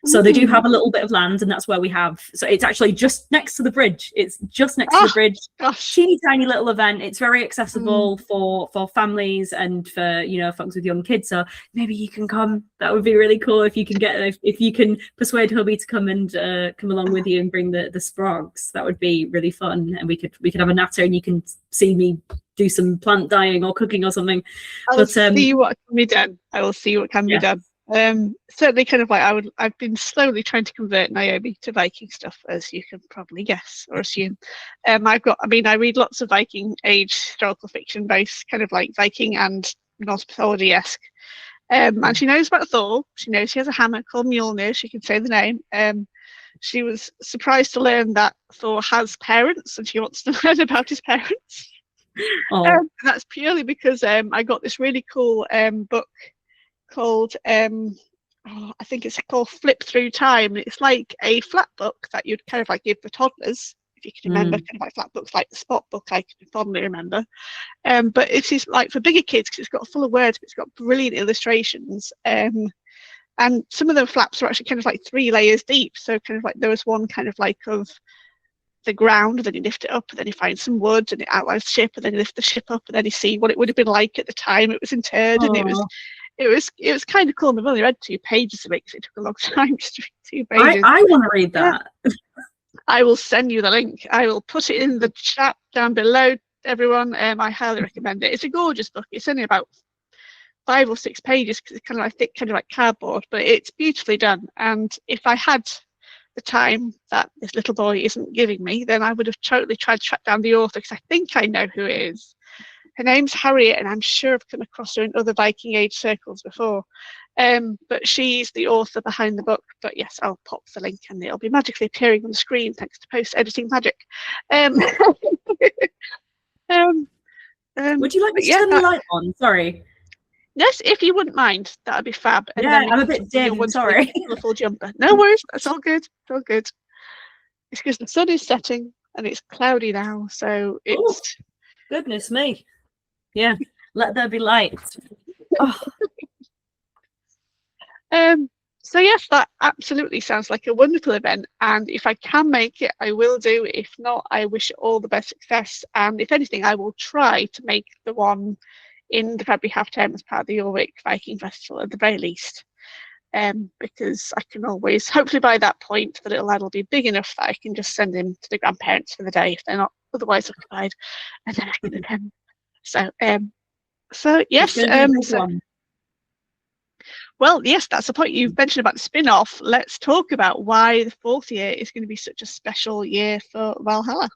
So they do have a little bit of land, and that's where we have. So it's actually just next to the bridge. It's just next to the bridge. Teeny tiny little event. It's very accessible for families and for, you know, folks with young kids. So maybe you can come. That would be really cool if you can if you can persuade hubby to come and come along with you and bring the sprogs. That would be really fun, and we could have a natter, and you can see me do some plant dyeing or cooking or something. I'll see what can be done. I will see what can be done. Certainly kind of like I've been slowly trying to convert Naomi to Viking stuff, as you can probably guess or assume. I read lots of Viking Age historical fiction, both kind of like Viking and Norse mythology-esque. And she knows about Thor. She knows he has a hammer called Mjolnir. She can say the name. She was surprised to learn that Thor has parents, and she wants to learn about his parents. That's purely because I got this really cool book called I think it's called Flip Through Time. It's like a flat book that you'd kind of like give for toddlers, if you can remember, kind of like flat books like the Spot book I can fondly remember. But it is like for bigger kids, because it's got full of words, but it's got brilliant illustrations. And some of the flaps are actually kind of like 3 layers deep. So kind of like there was one kind of like of the ground, and then you lift it up, and then you find some wood, and it outlines the ship, and then you lift the ship up, and then you see what it would have been like at the time it was interred. And it was kind of cool. I've only read 2 pages of it because it took a long time to read 2 pages. I want to read that. Yeah. I will send you the link. I will put it in the chat down below, everyone. I highly recommend it. It's a gorgeous book. It's only about 5 or 6 pages because it's kind of like thick, kind of like cardboard, but it's beautifully done. And if I had the time that this little boy isn't giving me, then I would have totally tried to track down the author, because I think I know who it is. Her name's Harriet, and I'm sure I've come across her in other Viking Age circles before. But she's the author behind the book. But yes, I'll pop the link and it'll be magically appearing on the screen thanks to post-editing magic. Would you like me to turn the light on? Sorry. Yes, if you wouldn't mind, that would be fab. And yeah, I'm a bit dim, sorry. Full jumper. No worries, that's all good. It's all good. It's because the sun is setting and it's cloudy now, so it's... Ooh, goodness me. Yeah, let there be light. Oh. So yes, that absolutely sounds like a wonderful event, and if I can make it, I will do. If not, I wish it all the best success, and if anything, I will try to make the one in the February half term as part of the Jorvik Viking Festival at the very least, because I can always, hopefully by that point, the little lad will be big enough that I can just send him to the grandparents for the day if they're not otherwise occupied, and then I can attend. So yes, well, yes, that's the point. You've mentioned about the spin-off. Let's talk about why the 4th year is going to be such a special year for Valhalla.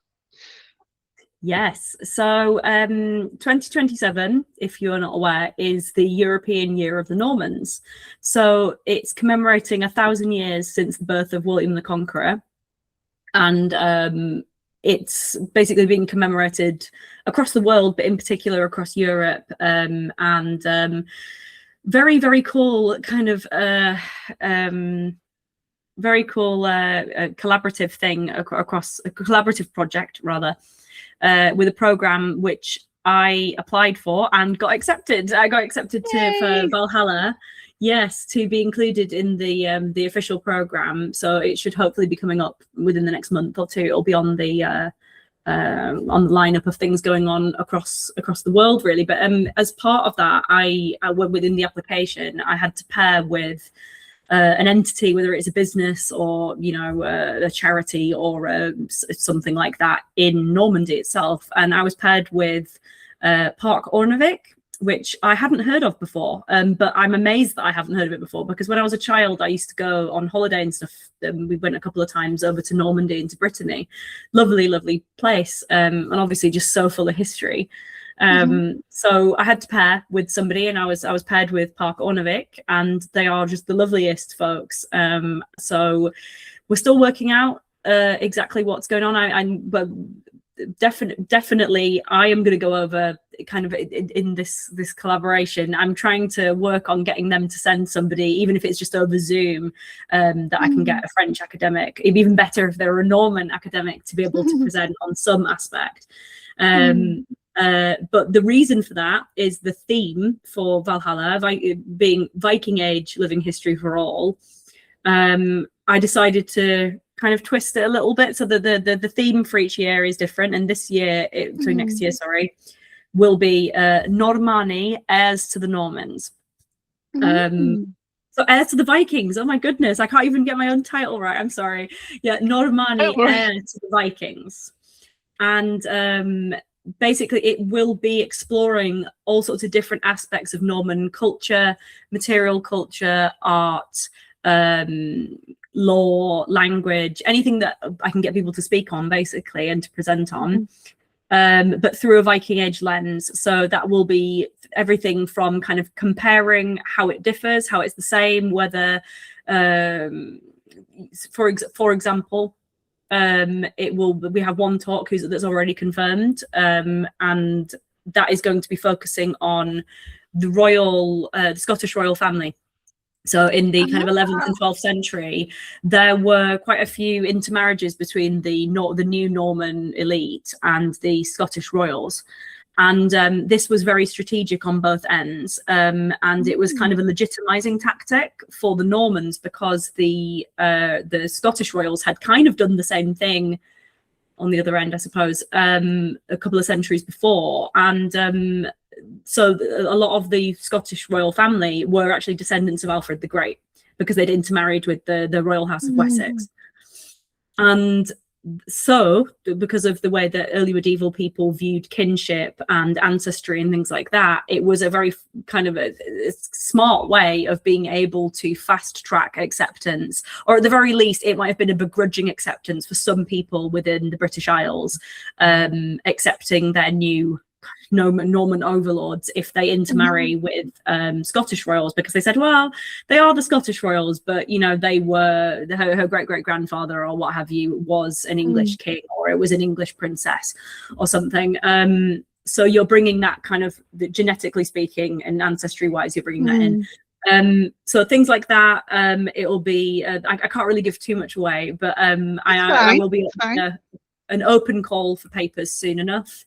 Yes, so 2027, if you're not aware, is the European Year of the Normans. So it's commemorating 1,000 years since the birth of William the Conqueror. And it's basically being commemorated across the world, but in particular across Europe. Very, very cool kind of very cool collaborative thing across a collaborative project rather, with a program which I applied for and got accepted. I got accepted for Valhalla, yes, to be included in the official program. So it should hopefully be coming up within the next month or 2. It'll be on the lineup of things going on across the world, really. But as part of that, I within the application, I had to pair with an entity, whether it's a business or a charity or something like that in Normandy itself. And I was paired with Park Ornevik, which I hadn't heard of before, but I'm amazed that I haven't heard of it before, because when I was a child I used to go on holiday and stuff. We went a couple of times over to Normandy and to Brittany. Lovely place, and obviously just so full of history. So I had to pair with somebody, and I was paired with Park Ornevik, and they are just the loveliest folks. So we're still working out exactly what's going on. But definitely I am going to go over kind of in this collaboration. I'm trying to work on getting them to send somebody, even if it's just over Zoom, that I can get a French academic. It'd be even better if they're a Norman academic to be able to present on some aspect. But the reason for that is the theme for Valhalla being Viking Age Living History for all. I decided to kind of twist it a little bit, so the theme for each year is different, and next year will be Normanni, heirs to the Normans. So heirs to the Vikings. Oh my goodness, I can't even get my own title right. I'm sorry. Yeah, Normanni, heirs to the Vikings. And basically it will be exploring all sorts of different aspects of Norman culture, material culture, art, law, language, anything that I can get people to speak on, basically, and to present on, but through a Viking Age lens. So that will be everything from kind of comparing how it differs, how it's the same, whether, for example, we have one talk that's already confirmed, and that is going to be focusing on the Scottish royal family. So in the kind of 11th and 12th century, there were quite a few intermarriages between the new Norman elite and the Scottish royals. And this was very strategic on both ends. And it was kind of a legitimizing tactic for the Normans, because the Scottish royals had kind of done the same thing on the other end, I suppose, a couple of centuries before. And so a lot of the Scottish royal family were actually descendants of Alfred the Great, because they'd intermarried with the royal house of Wessex. And so, because of the way that early medieval people viewed kinship and ancestry and things like that, it was a very kind of a smart way of being able to fast track acceptance, or at the very least, it might have been a begrudging acceptance for some people within the British Isles, accepting their new Norman overlords if they intermarry with Scottish royals, because they said, well, they are the Scottish royals, but you know, they were her great-great-grandfather or what have you was an English king, or it was an English princess or something. So you're bringing that kind of, genetically speaking and ancestry wise, you're bringing that in. So things like that, it'll be I can't really give too much away, but I will be an open call for papers soon enough.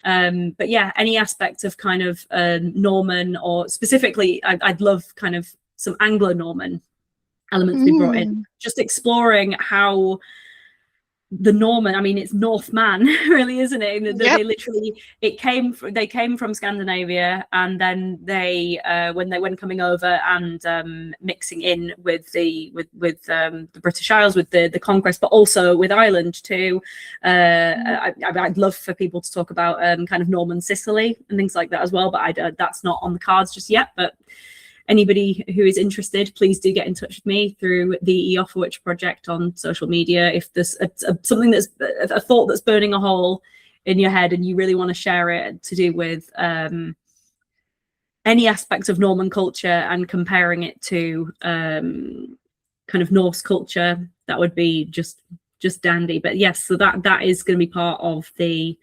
But yeah, any aspect of kind of Norman, or specifically, I'd love kind of some Anglo-Norman elements to be brought in, just exploring how the Norman, I mean, it's Northman, really, isn't it? They literally, they came from Scandinavia, and then they when coming over and mixing in with the British Isles, with the conquest, but also with Ireland too. I'd love for people to talk about kind of Norman Sicily and things like that as well, but that's not on the cards just yet. But anybody who is interested, please do get in touch with me through the Offerwitch project on social media. If there's something that's a thought that's burning a hole in your head and you really want to share it, to do with any aspects of Norman culture and comparing it to kind of Norse culture, that would be just dandy. But yes, so that is going to be part of the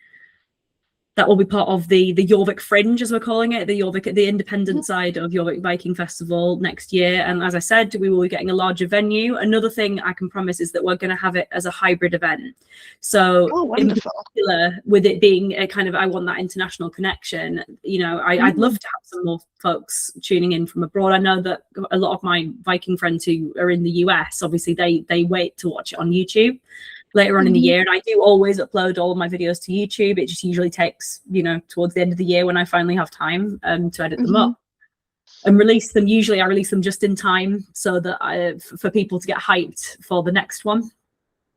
Jorvik Fringe, as we're calling it, the independent side of Jorvik Viking Festival next year. And as I said, we will be getting a larger venue. Another thing I can promise is that we're going to have it as a hybrid event. So in particular, with it being a kind of, I want that international connection, you know, I'd love to have some more folks tuning in from abroad. I know that a lot of my Viking friends who are in the US, obviously they wait to watch it on YouTube later on in the year, and I do always upload all of my videos to YouTube. It just usually takes, you know, towards the end of the year when I finally have time to edit them up and release them. Usually I release them just in time so that for people to get hyped for the next one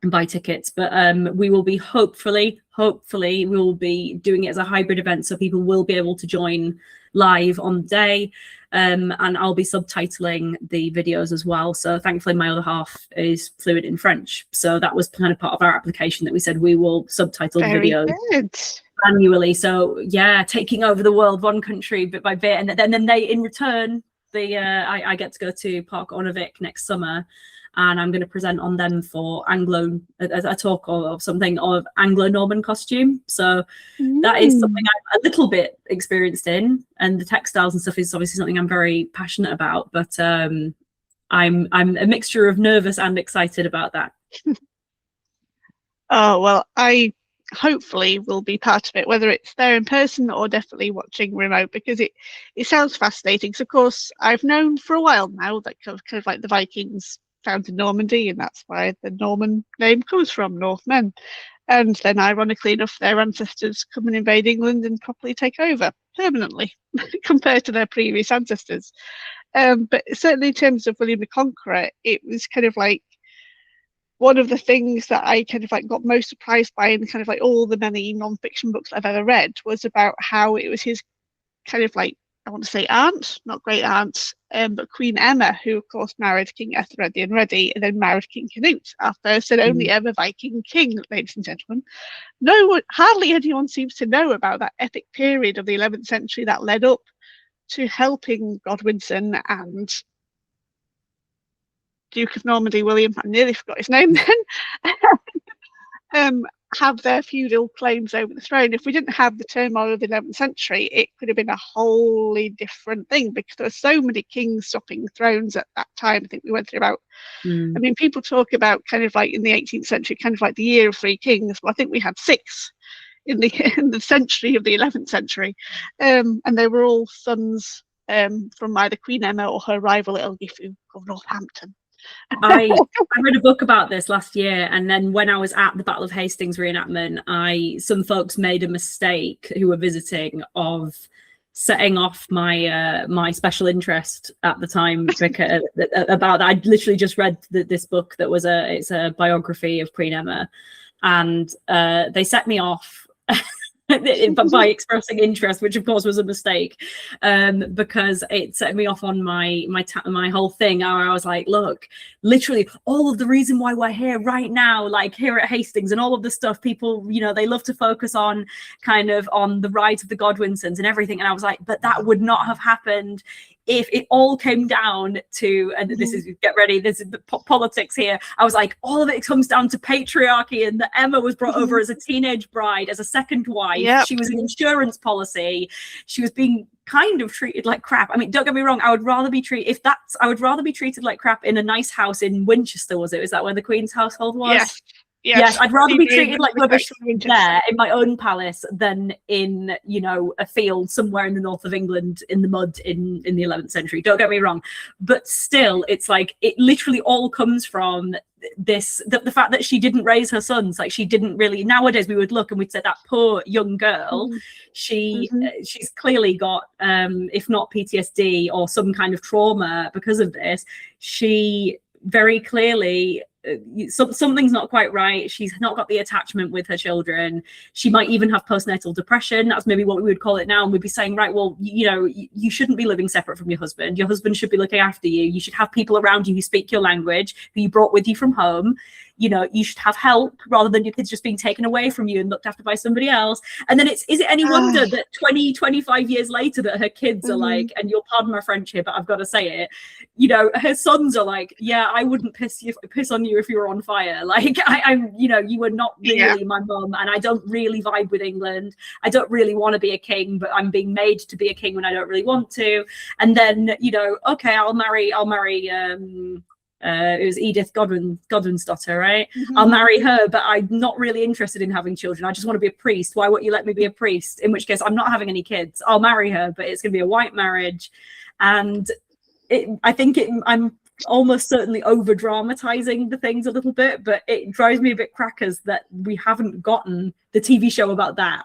and buy tickets. But we will be hopefully we will be doing it as a hybrid event, so people will be able to join live on the day. And I'll be subtitling the videos as well. So thankfully my other half is fluent in French. So that was kind of part of our application, that we said we will subtitle the videos annually. So yeah, taking over the world one country bit by bit. And then they, in return, I get to go to Park Ornavik next summer, and I'm going to present on them for a talk or something of Anglo-Norman costume. So that is something I'm a little bit experienced in, and the textiles and stuff is obviously something I'm very passionate about. But I'm a mixture of nervous and excited about that. Oh well, I hopefully will be part of it, whether it's there in person or definitely watching remote, because it sounds fascinating. So of course I've known for a while now that kind of like the Vikings found in Normandy, and that's why the Norman name comes from, Northmen. And then ironically enough, their ancestors come and invade England and properly take over permanently compared to their previous ancestors. But certainly in terms of William the Conqueror, it was kind of like one of the things that I kind of like got most surprised by in kind of like all the many non-fiction books I've ever read, was about how it was his kind of like, I want to say aunt, not great aunt, but Queen Emma, who of course married King Ethelred the Unready and then married King Canute, our first and only ever Viking king, ladies and gentlemen. Hardly anyone seems to know about that epic period of the 11th century that led up to helping Godwinson and Duke of Normandy, William, I nearly forgot his name then, have their feudal claims over the throne. If we didn't have the turmoil of the 11th century, it could have been a wholly different thing, because there were so many kings swapping thrones at that time. I think we went through about, I mean, people talk about kind of like in the 18th century, kind of like the year of 3 kings. Well, I think we had 6 in the century of the 11th century. And they were all sons from either Queen Emma or her rival Elgifu of Northampton. I read a book about this last year, and then when I was at the Battle of Hastings reenactment, some folks made a mistake who were visiting of setting off my my special interest at the time because about that. I'd literally just read this book that was it's a biography of Queen Emma, and they set me off by expressing interest, which of course was a mistake, because it set me off on my whole thing. I was like, look, literally all of the reason why we're here right now, like here at Hastings, and all of the stuff people, you know, they love to focus on kind of on the rise of the Godwinsons and everything. And I was like, but that would not have happened if it all came down to, and this is, get ready, this is the politics here. I was like, all of it comes down to patriarchy, and that Emma was brought over as a teenage bride, as a second wife. Yep. She was an insurance policy. She was being kind of treated like crap. I mean, don't get me wrong, I would rather be treated like crap in a nice house in Winchester, was it? Is that where the Queen's household was? Yes, I'd rather be treated like rubbish there in my own palace than in, you know, a field somewhere in the north of England in the mud in the 11th century. Don't get me wrong. But still, it's like, it literally all comes from this, the fact that she didn't raise her sons. Like, she didn't really, nowadays we would look and we'd say that poor young girl, she's clearly got, if not PTSD or some kind of trauma because of this. She very clearly, something's not quite right. She's not got the attachment with her children. She might even have postnatal depression. That's maybe what we would call it now. And we'd be saying, right, well, you know, you shouldn't be living separate from your husband. Your husband should be looking after you. You should have people around you who speak your language, who you brought with you from home. You know, you should have help rather than your kids just being taken away from you and looked after by somebody else. And then is it any wonder that 25 years later that her kids are like, and you'll pardon my French here, but I've got to say it, you know, her sons are like, yeah, I wouldn't piss on you if you were on fire. Like, I'm, you know, you were not really my mum, and I don't really vibe with England. I don't really want to be a king, but I'm being made to be a king when I don't really want to. And then, you know, okay, I'll marry it was Edith Godwin's daughter, right? I'll marry her, but I'm not really interested in having children. I just want to be a priest. Why won't you let me be a priest? In which case, I'm not having any kids. I'll marry her, but it's going to be a white marriage. And I'm almost certainly over dramatizing the things a little bit, but it drives me a bit crackers that we haven't gotten the TV show about that.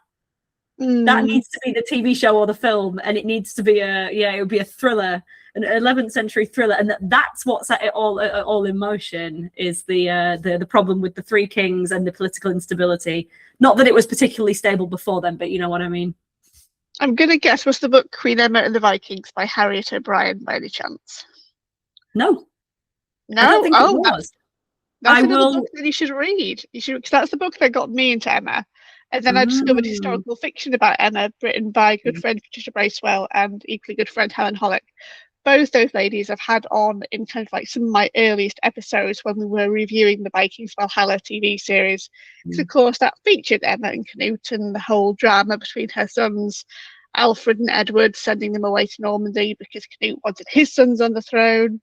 That needs to be the TV show or the film, and it needs to be it would be a thriller, an 11th century thriller, and that's what set it all in motion, is the problem with the three kings and the political instability. Not that it was particularly stable before then, but you know what I mean. I'm gonna guess, was the book Queen Emma and the Vikings by Harriet O'Brien by any chance? No, I don't think it was. That's another book that you should read. You should, because that's the book that got me into Emma. And then I discovered historical fiction about Emma, written by good friend Patricia Bracewell and equally good friend Helen Hollick. Both those ladies I've had on in kind of like some of my earliest episodes when we were reviewing the Vikings Valhalla TV series. Because of course that featured Emma and Canute and the whole drama between her sons, Alfred and Edward, sending them away to Normandy because Canute wanted his sons on the throne.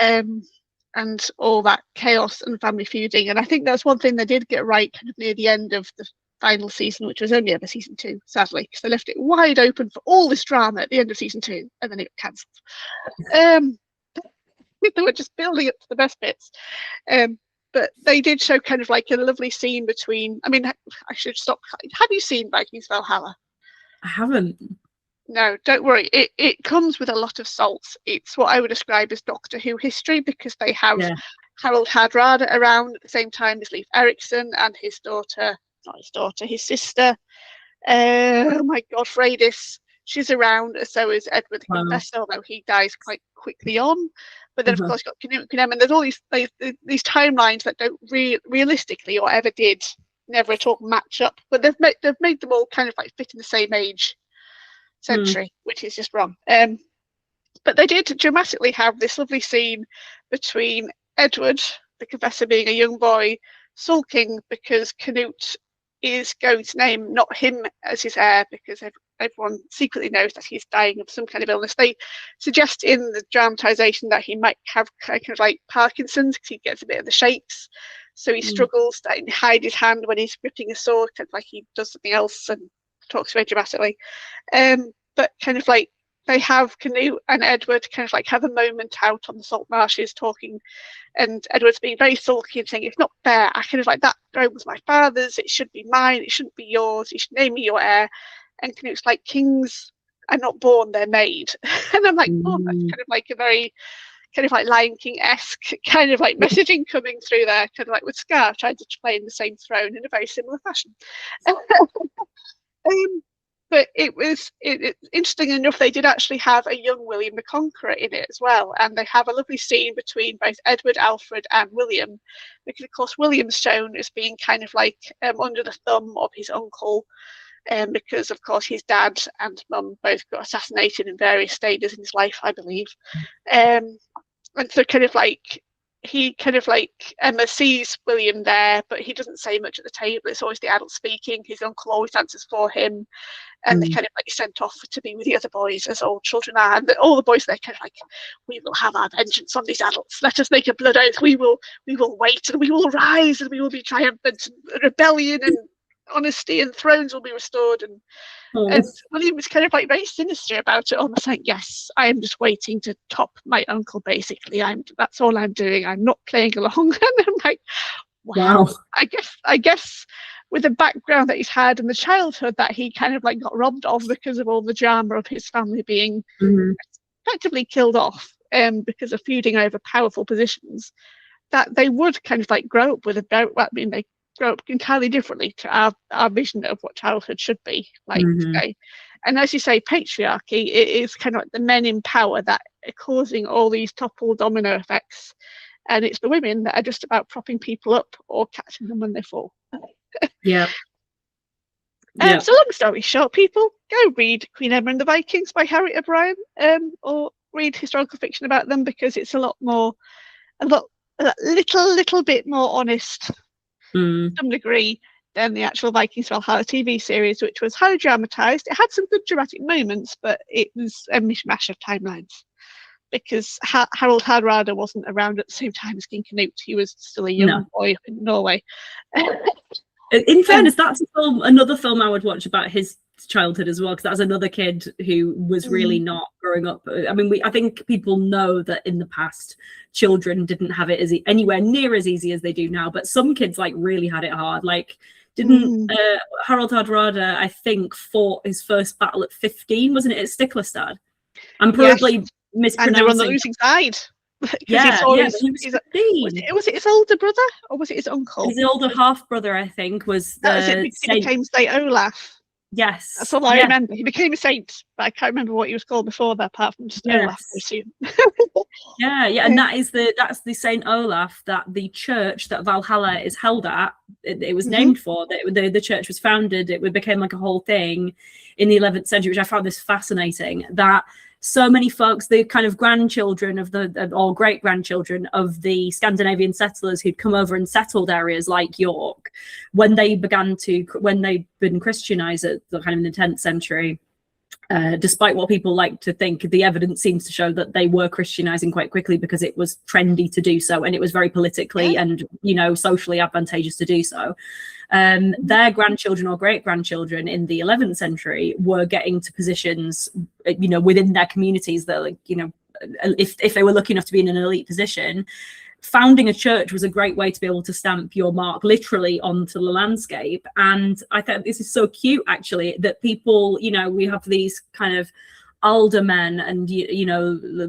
And all that chaos and family feuding. And I think that's one thing they did get right kind of near the end of the final season, which was only ever season 2, sadly, because they left it wide open for all this drama at the end of season 2, and then it got cancelled. They were just building up to the best bits. But they did show kind of like a lovely scene between, I mean, I should stop. Have you seen Vikings Valhalla? I haven't. No, don't worry. It comes with a lot of salt. It's what I would describe as Doctor Who history, because they have Harold Hardrada around at the same time as Leif Erikson and his daughter, not his daughter, his sister. Oh my God, Freydis. She's around, so is Edward the Confessor, although he dies quite quickly on. But then, of course, you've got Canute and Emma, and there's all these timelines that don't realistically, or ever did, never at all match up. But they've made them all kind of like fit in the same age century, which is just wrong. But they did dramatically have this lovely scene between Edward, the Confessor, being a young boy, sulking because Canute is going to name not him as his heir, because everyone secretly knows that he's dying of some kind of illness. They suggest in the dramatization that he might have kind of like Parkinson's, because he gets a bit of the shakes, so he struggles to hide his hand when he's gripping a sword, kind of like he does something else and talks very dramatically. But kind of like they have Canute and Edward kind of like have a moment out on the salt marshes talking, and Edward's being very sulky and saying, it's not fair, I kind of like, that throne was my father's, it should be mine, it shouldn't be yours, you should name me your heir. And Canute's like, kings are not born, they're made. And I'm like, oh, that's kind of like a very kind of like Lion King-esque kind of like messaging coming through there, kind of like with Scar trying to play in the same throne in a very similar fashion. But it's interesting enough, they did actually have a young William the Conqueror in it as well, and they have a lovely scene between both Edward, Alfred and William, because of course William's shown as being kind of like under the thumb of his uncle, because of course his dad and mum both got assassinated in various stages in his life, I believe. And so kind of like he kind of like Emma sees William there, but he doesn't say much at the table. It's always the adult speaking. His uncle always answers for him, and they kind of like sent off to be with the other boys as old children are. And all the boys they're kind of like, we will have our vengeance on these adults. Let us make a blood oath. We will wait, and we will rise, and we will be triumphant. And rebellion and honesty and thrones will be restored. And William was kind of like very sinister about it, almost like, yes, I am just waiting to top my uncle, basically. That's all I'm doing. I'm not playing along. And I'm like, wow. I guess with the background that he's had and the childhood that he kind of like got robbed of because of all the drama of his family being effectively killed off because of feuding over powerful positions, that they would kind of like grow up with they grow up entirely differently to our vision of what childhood should be like today. And as you say, patriarchy, it is kind of like the men in power that are causing all these topple domino effects, and it's the women that are just about propping people up or catching them when they fall. So long story short, people, go read Queen Emma and the Vikings by Harriet O'Brien, or read historical fiction about them, because it's a little bit more honest to some degree than the actual Vikings Valhalla TV series, which was highly dramatized. It had some good dramatic moments, but it was a mishmash of timelines, because Harald Hardrada wasn't around at the same time as King Canute. He was still a young boy up in Norway. In fairness, that's another film I would watch about his childhood as well, because that's another kid who was really not growing up. I mean, I think people know that in the past children didn't have it anywhere near as easy as they do now, but some kids like really had it hard. Like, didn't Harald Hardrada, I think, fought his first battle at 15, wasn't it, at Stiklestad? I'm probably mispronouncing. And they were on the losing side. Was it his older brother or was it his uncle? His older half brother, I think, was he became Saint Olaf. Yes, that's all I remember. He became a saint, but I can't remember what he was called before that, apart from just Olaf, I assume. And that's the Saint Olaf that the church that Valhalla is held at. It was named for. The church was founded. It became like a whole thing in the 11th century, which I found this fascinating. That so many folks, the kind of grandchildren or great grandchildren of the Scandinavian settlers who'd come over and settled areas like York, when they'd been Christianized at the kind of in the 10th century, despite what people like to think, the evidence seems to show that they were Christianizing quite quickly because it was trendy to do so, and it was very politically and socially advantageous to do so. Their grandchildren or great grandchildren in the 11th century were getting to positions, within their communities that, if they were lucky enough to be in an elite position. Founding a church was a great way to be able to stamp your mark literally onto the landscape. And I thought this is so cute, actually, that people, we have these kind of aldermen and,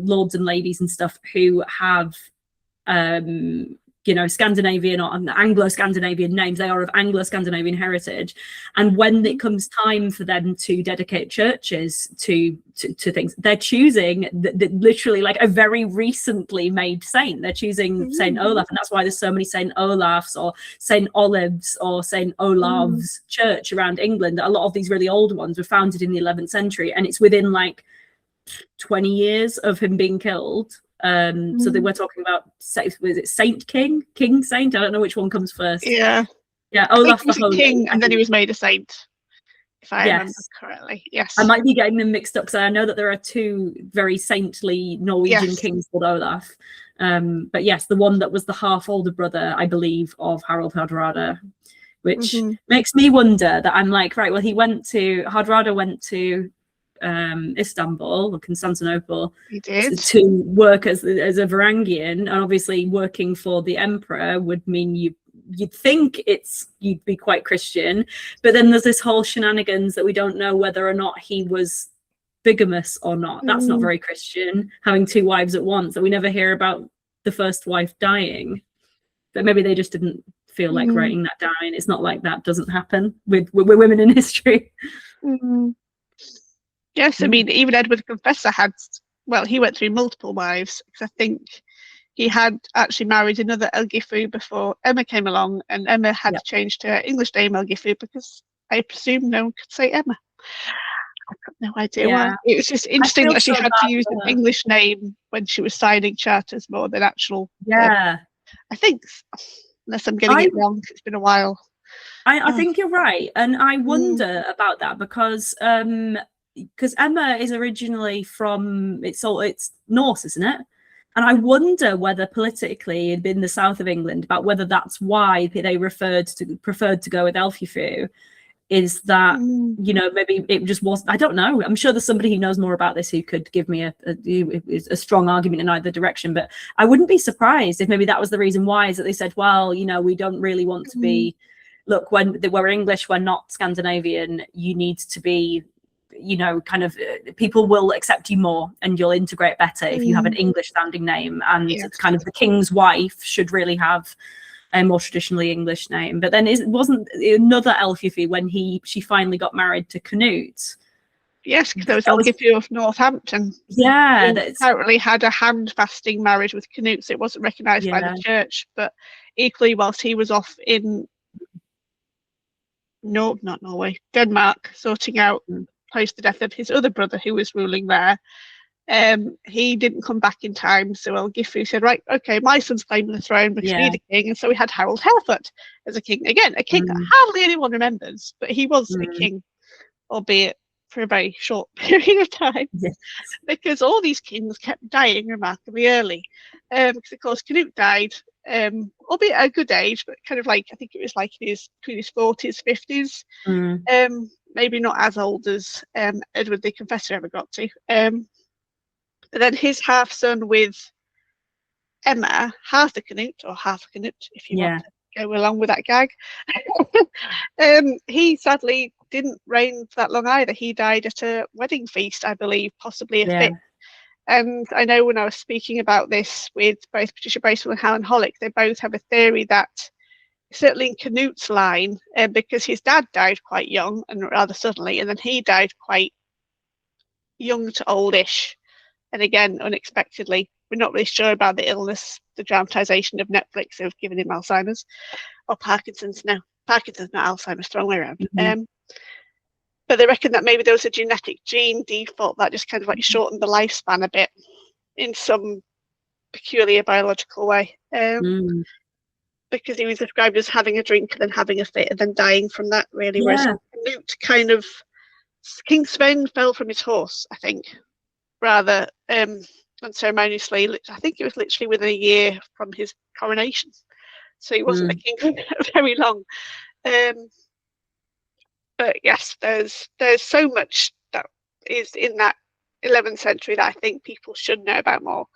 lords and ladies and stuff who have, Scandinavian or Anglo-Scandinavian names. They are of Anglo-Scandinavian heritage. And when it comes time for them to dedicate churches to things, they're choosing literally like a very recently made saint. They're choosing Saint Olaf. And that's why there's so many Saint Olafs or Saint Olives or Saint Olav's church around England. A lot of these really old ones were founded in the 11th century. And it's within like 20 years of him being killed. So they were talking about, was it Saint King Saint? I don't know which one comes first. Olaf the Holy King, and then he was made a saint, if I remember correctly. Yes, I might be getting them mixed up because I know that there are two very saintly Norwegian kings called Olaf, but yes, the one that was the half older brother, I believe, of Harald Hardrada, which makes me wonder that I'm like, right, well, Hardrada went to Istanbul or Constantinople He did. to work as a Varangian, and obviously working for the emperor would mean you'd think you'd be quite Christian, but then there's this whole shenanigans that we don't know whether or not he was bigamous or not. That's not very Christian, having 2 wives at once, that we never hear about the first wife dying. But maybe they just didn't feel like writing that down. It's not like that doesn't happen with women in history. Yes, I mean, even Edward the Confessor he went through multiple wives, because I think he had actually married another Elgifu before Emma came along, and Emma had changed her English name Elgifu because I presume no one could say Emma. I've got no idea why. It was just interesting that she had to use an English name when she was signing charters more than actual. I think, unless I'm getting it wrong, it's been a while. I think you're right, and I wonder about that because Emma is originally from it's Norse, isn't it? And I wonder whether politically in the south of England, about whether that's why they preferred to go with Elfifu, is that maybe it just was. I don't know. I'm sure there's somebody who knows more about this who could give me a strong argument in either direction. But I wouldn't be surprised if maybe that was the reason why, is that they said, well, we don't really want to be. Look, when we're English, we're not Scandinavian. You need to be. People will accept you more and you'll integrate better if you have an English sounding name, and kind of the king's wife should really have a more traditionally English name. But then it wasn't another Elfifi when she finally got married to Canute. Yes, because there was Elgifu of Northampton. Yeah, who apparently had a hand-fasting marriage with Canute, so it wasn't recognised by the church. But equally, whilst he was off in not Norway, Denmark, sorting out post the death of his other brother who was ruling there, he didn't come back in time, so Elgifu said, right, okay, my son's claiming the throne because we need a king, and so we had Harold Harefoot as a king. Again, a king that hardly anyone remembers, but he was a king, albeit for a very short period of time, because all these kings kept dying remarkably early, because of course Canute died, albeit at a good age, but kind of like, I think it was like between his 40s, 50s, maybe not as old as Edward the Confessor ever got to. But then his half-son with Emma, Harthacnut, or Harthacnut, if you want to go along with that gag, he sadly didn't reign for that long either. He died at a wedding feast, I believe, possibly a fit. And I know when I was speaking about this with both Patricia Bracewell and Helen Hollick, they both have a theory that certainly in Canute's line, because his dad died quite young and rather suddenly, and then he died quite young to oldish, and again unexpectedly. We're not really sure about the illness, the dramatisation of Netflix have given him Alzheimer's or Parkinson's. No, Parkinson's, not Alzheimer's, thrown way around. But they reckon that maybe there was a genetic gene default that just kind of like shortened the lifespan a bit in some peculiar biological way. Because he was described as having a drink and then having a fit and then dying from that, really. Whereas Canute kind of, King Sven fell from his horse, I think, rather unceremoniously. I think it was literally within a year from his coronation. So he wasn't a king for very long. But yes, there's so much that is in that 11th century that I think people should know about more,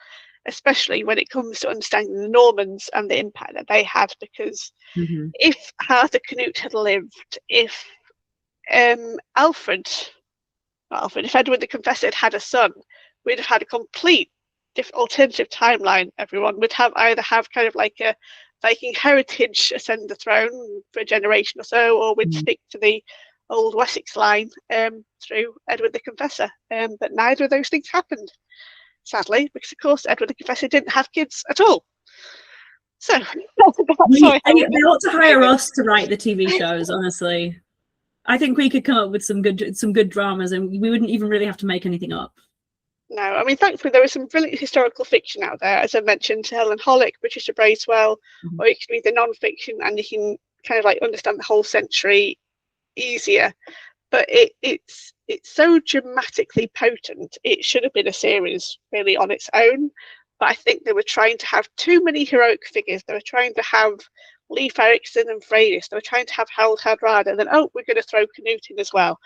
especially when it comes to understanding the Normans and the impact that they had. Because if Harthacnut had lived, if if Edward the Confessor had had a son, we'd have had a complete alternative timeline. Everyone would either have kind of like a Viking heritage ascend the throne for a generation or so, or we'd stick to the old Wessex line through Edward the Confessor. But neither of those things happened, sadly, because of course Edward the Confessor didn't have kids at all. So they ought to hire us to write the TV shows, honestly. I think we could come up with some good dramas, and we wouldn't even really have to make anything up. No, I mean, thankfully there is some brilliant historical fiction out there, as I mentioned, Helen Hollick, Patricia Bracewell, or you can read the non-fiction and you can kind of like understand the whole century easier. But it's so dramatically potent. It should have been a series really on its own, but I think they were trying to have too many heroic figures. They were trying to have Leif Erikson and Freydis. They were trying to have Harold Hardrada, and then we're going to throw Canute in as well.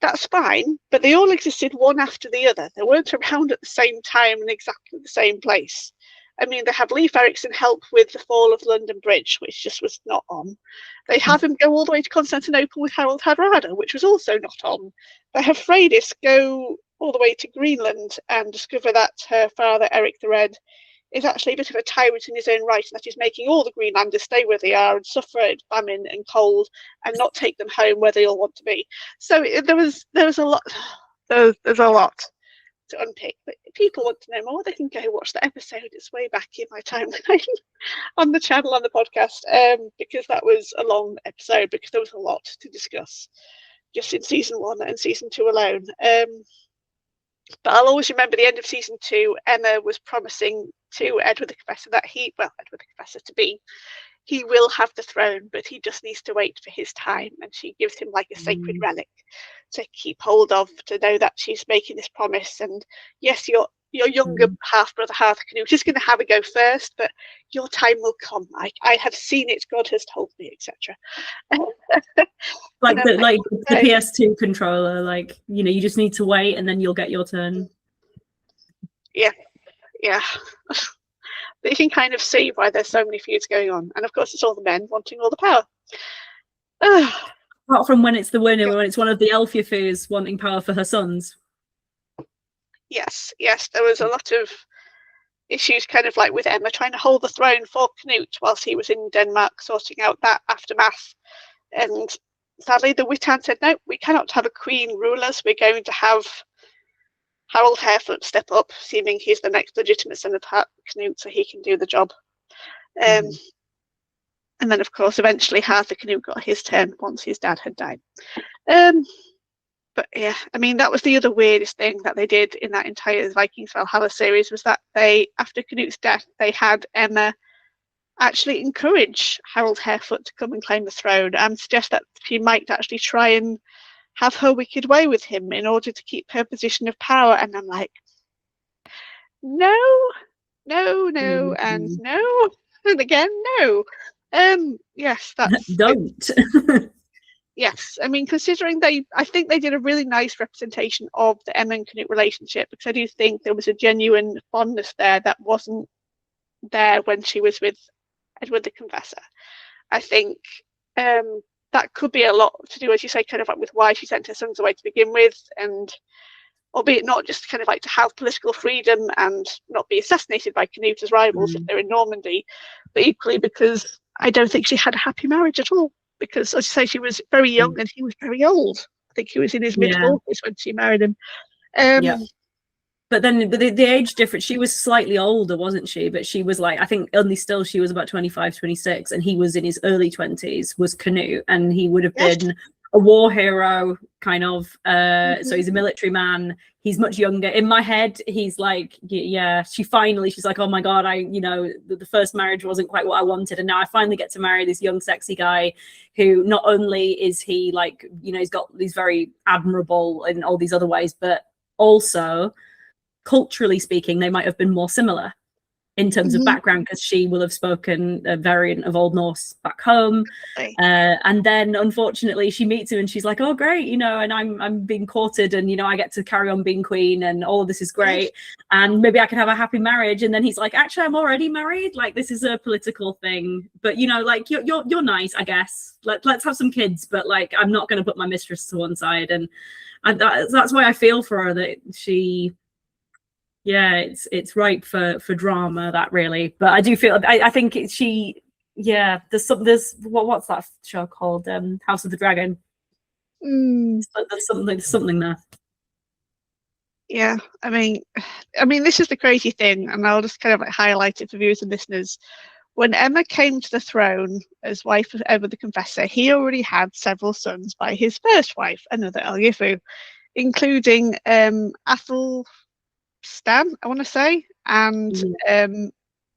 that's fine, but they all existed one after the other. They weren't around at the same time in exactly the same place. I mean, they have Leif Erikson help with the fall of London Bridge, which just was not on. They have him go all the way to Constantinople with Harald Hardrada, which was also not on. They have Freydis go all the way to Greenland and discover that her father, Eric the Red, is actually a bit of a tyrant in his own right, and that he's making all the Greenlanders stay where they are and suffer famine and cold and not take them home where they all want to be. So there was a lot. There's a lot to unpick, but if people want to know more, they can go watch the episode. It's way back in my timeline on the channel, on the podcast, because that was a long episode, because there was a lot to discuss just in season 1 and season 2 alone. But I'll always remember the end of season 2, Emma was promising to Edward the Confessor that Edward the Confessor to be, he will have the throne, but he just needs to wait for his time. And she gives him like a sacred relic to keep hold of, to know that she's making this promise. And yes, your younger half brother Harthacnut is going to have a go first, but your time will come. I have seen it. God has told me, etc. Like the PS2 controller, like, you know, you just need to wait and then you'll get your turn. Yeah. But you can kind of see why there's so many feuds going on, and of course it's all the men wanting all the power. Apart from when it's the winner, when it's one of the Elfjafus wanting power for her sons. Yes, there was a lot of issues, kind of like with Emma trying to hold the throne for Knut whilst he was in Denmark sorting out that aftermath. And sadly, the Witan said, no, we cannot have a queen rule us. We're going to have Harald Harefoot step up, seeming he's the next legitimate son of Knut, so he can do the job. And then, of course, eventually Harthacnut got his turn once his dad had died. But yeah, I mean, that was the other weirdest thing that they did in that entire Vikings Valhalla series, was that they, after Knut's death, they had Emma actually encourage Harald Harefoot to come and claim the throne and suggest that she might actually try and have her wicked way with him in order to keep her position of power. And I'm like, no, and no, and again, no. Yes, that's don't. Yes, I mean, considering I think they did a really nice representation of the Emma and Knut relationship, because I do think there was a genuine fondness there that wasn't there when she was with Edward the Confessor. I think that could be a lot to do, as you say, kind of like with why she sent her sons away to begin with, and albeit not just kind of like to have political freedom and not be assassinated by Knut as rivals if they're in Normandy, but equally because I don't think she had a happy marriage at all. Because, as you say, she was very young and he was very old. I think he was in his mid-40s when she married him. But then the age difference, she was slightly older, wasn't she? But she was like, I think only still she was about 25, 26, and he was in his early 20s, was Knut, and he would have been a war hero, kind of. So he's a military man. He's much younger. In my head, he's like, she's like, oh my God, the first marriage wasn't quite what I wanted. And now I finally get to marry this young, sexy guy who not only is he like, he's got these very admirable in all these other ways, but also culturally speaking, they might have been more similar in terms of background, because she will have spoken a variant of Old Norse back home. And then unfortunately she meets him and she's like, oh great, and I'm being courted, and I get to carry on being queen, and all of this is great, and maybe I can have a happy marriage. And then he's like, actually I'm already married, like this is a political thing, but like you're nice, I guess, let's have some kids, but like I'm not going to put my mistress to one side. And that's why I feel for her, that she it's ripe for drama, that really. But I do feel, I think there's what's that show called, House of the Dragon. There's something there. Yeah, I mean this is the crazy thing, and I'll just kind of like highlight it for viewers and listeners. When Emma came to the throne as wife of Edward the Confessor, he already had several sons by his first wife, another Elgifu, including Athelstan, I want to say, and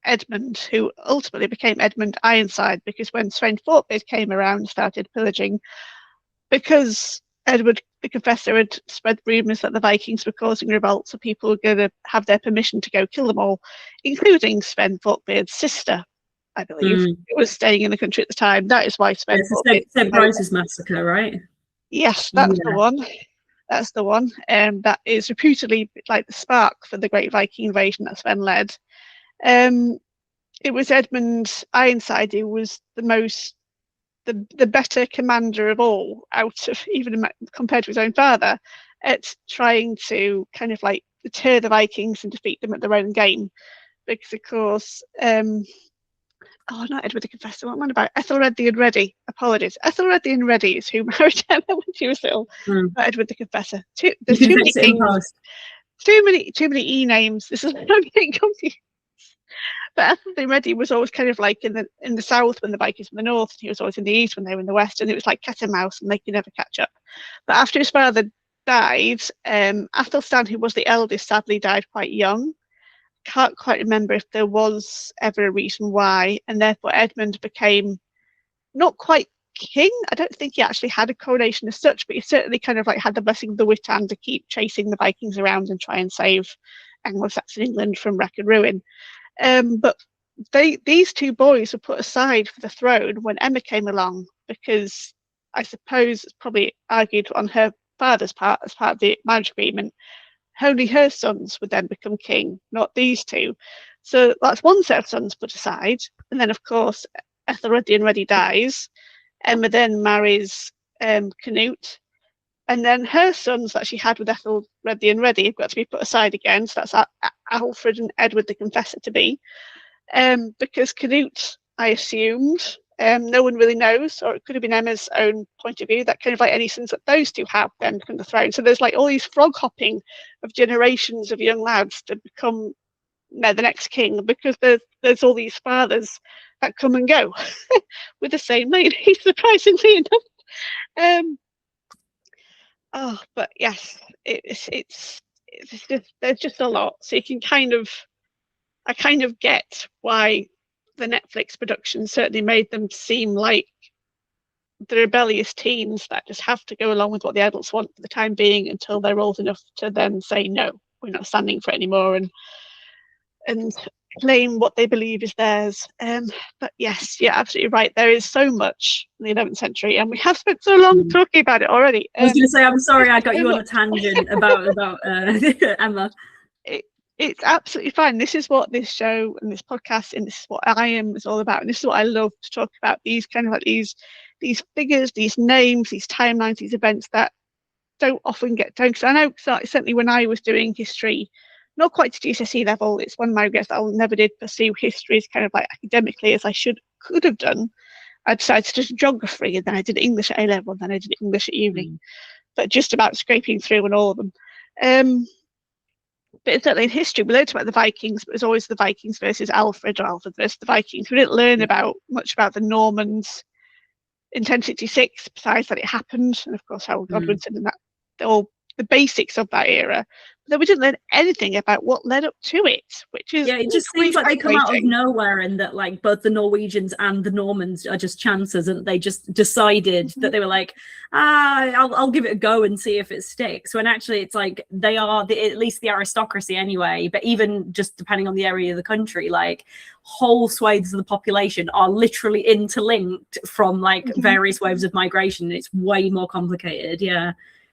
Edmund, who ultimately became Edmund Ironside, because when Svein Forkbeard came around and started pillaging, because Edward the Confessor had spread rumours that the Vikings were causing revolts, so people were going to have their permission to go kill them all, including Svein Forkbeard's sister, I believe, who was staying in the country at the time. That is why Svein Forkbeard... St. Brice's massacre, right? Yes, that's the one. that's the one. That is reputedly like the spark for the Great Viking invasion that Sven led. It was Edmund Ironside who was the better commander of all, out of even compared to his own father, at trying to kind of like deter the Vikings and defeat them at their own game. Because of course, not Edward the Confessor, what am I about? Ethelred the Unready. Apologies. Ethelred the Unready is who married Emma when she was little. Not Edward the Confessor. There's too many kings. Too many E names. This is I'm getting confused. But Ethelred the Unready was always kind of like in the south when the Vikings were in the north, and he was always in the east when they were in the west, and it was like cat and mouse, and they could never catch up. But after his father died, Athelstan, who was the eldest, sadly died quite young. Can't quite remember if there was ever a reason why, and therefore Edmund became not quite king. I don't think he actually had a coronation as such, but he certainly kind of like had the blessing of the Witan to keep chasing the Vikings around and try and save Anglo-Saxon England from wreck and ruin. But these two boys were put aside for the throne when Emma came along, because I suppose it's probably argued on her father's part as part of the marriage agreement, only her sons would then become king, not these two. So that's one set of sons put aside. And then, of course, Ethelred the Unready dies. Emma then marries Canute. And then her sons that she had with Ethelred the Unready have got to be put aside again. So that's Alfred and Edward the Confessor to be. Because Canute, I assumed, no one really knows, or it could have been Emma's own point of view, that kind of like any sons that those two have then from the throne. So there's like all these frog hopping of generations of young lads to become the next king, because there's all these fathers that come and go with the same lady, surprisingly enough. But yes, it's just, there's just a lot. So you can I kind of get why the Netflix production certainly made them seem like the rebellious teens that just have to go along with what the adults want for the time being until they're old enough to then say, no, we're not standing for it anymore, and claim what they believe is theirs. But yes, you're absolutely right. There is so much in the 11th century, and we have spent so long talking about it already. I was going to say, I'm sorry I got you on a tangent about Emma. It's absolutely fine. This is what this show and this podcast and this is what I am is all about. And this is what I love to talk about, these kind of like these figures, these names, these timelines, these events that don't often get done. Because I know certainly when I was doing history, not quite to GCSE level, it's one of my regrets that I never did pursue history as kind of like academically as I could have done. I decided to do geography, and then I did English at A level, and then I did English at uni, but just about scraping through on all of them. But certainly in history, we learned about the Vikings, but it was always the Vikings versus Alfred, or Alfred versus the Vikings. We didn't learn much about the Normans in 1066, besides that it happened, and of course Harold Godwinson and that, all the basics of that era. But then we didn't learn anything about what led up to it, which is it just seems like they come out of nowhere, and that like both the Norwegians and the Normans are just chances, and they just decided that they were like, I'll give it a go and see if it sticks. When actually it's like they are at least the aristocracy anyway, but even just depending on the area of the country, like whole swathes of the population are literally interlinked from like various waves of migration, and it's way more complicated.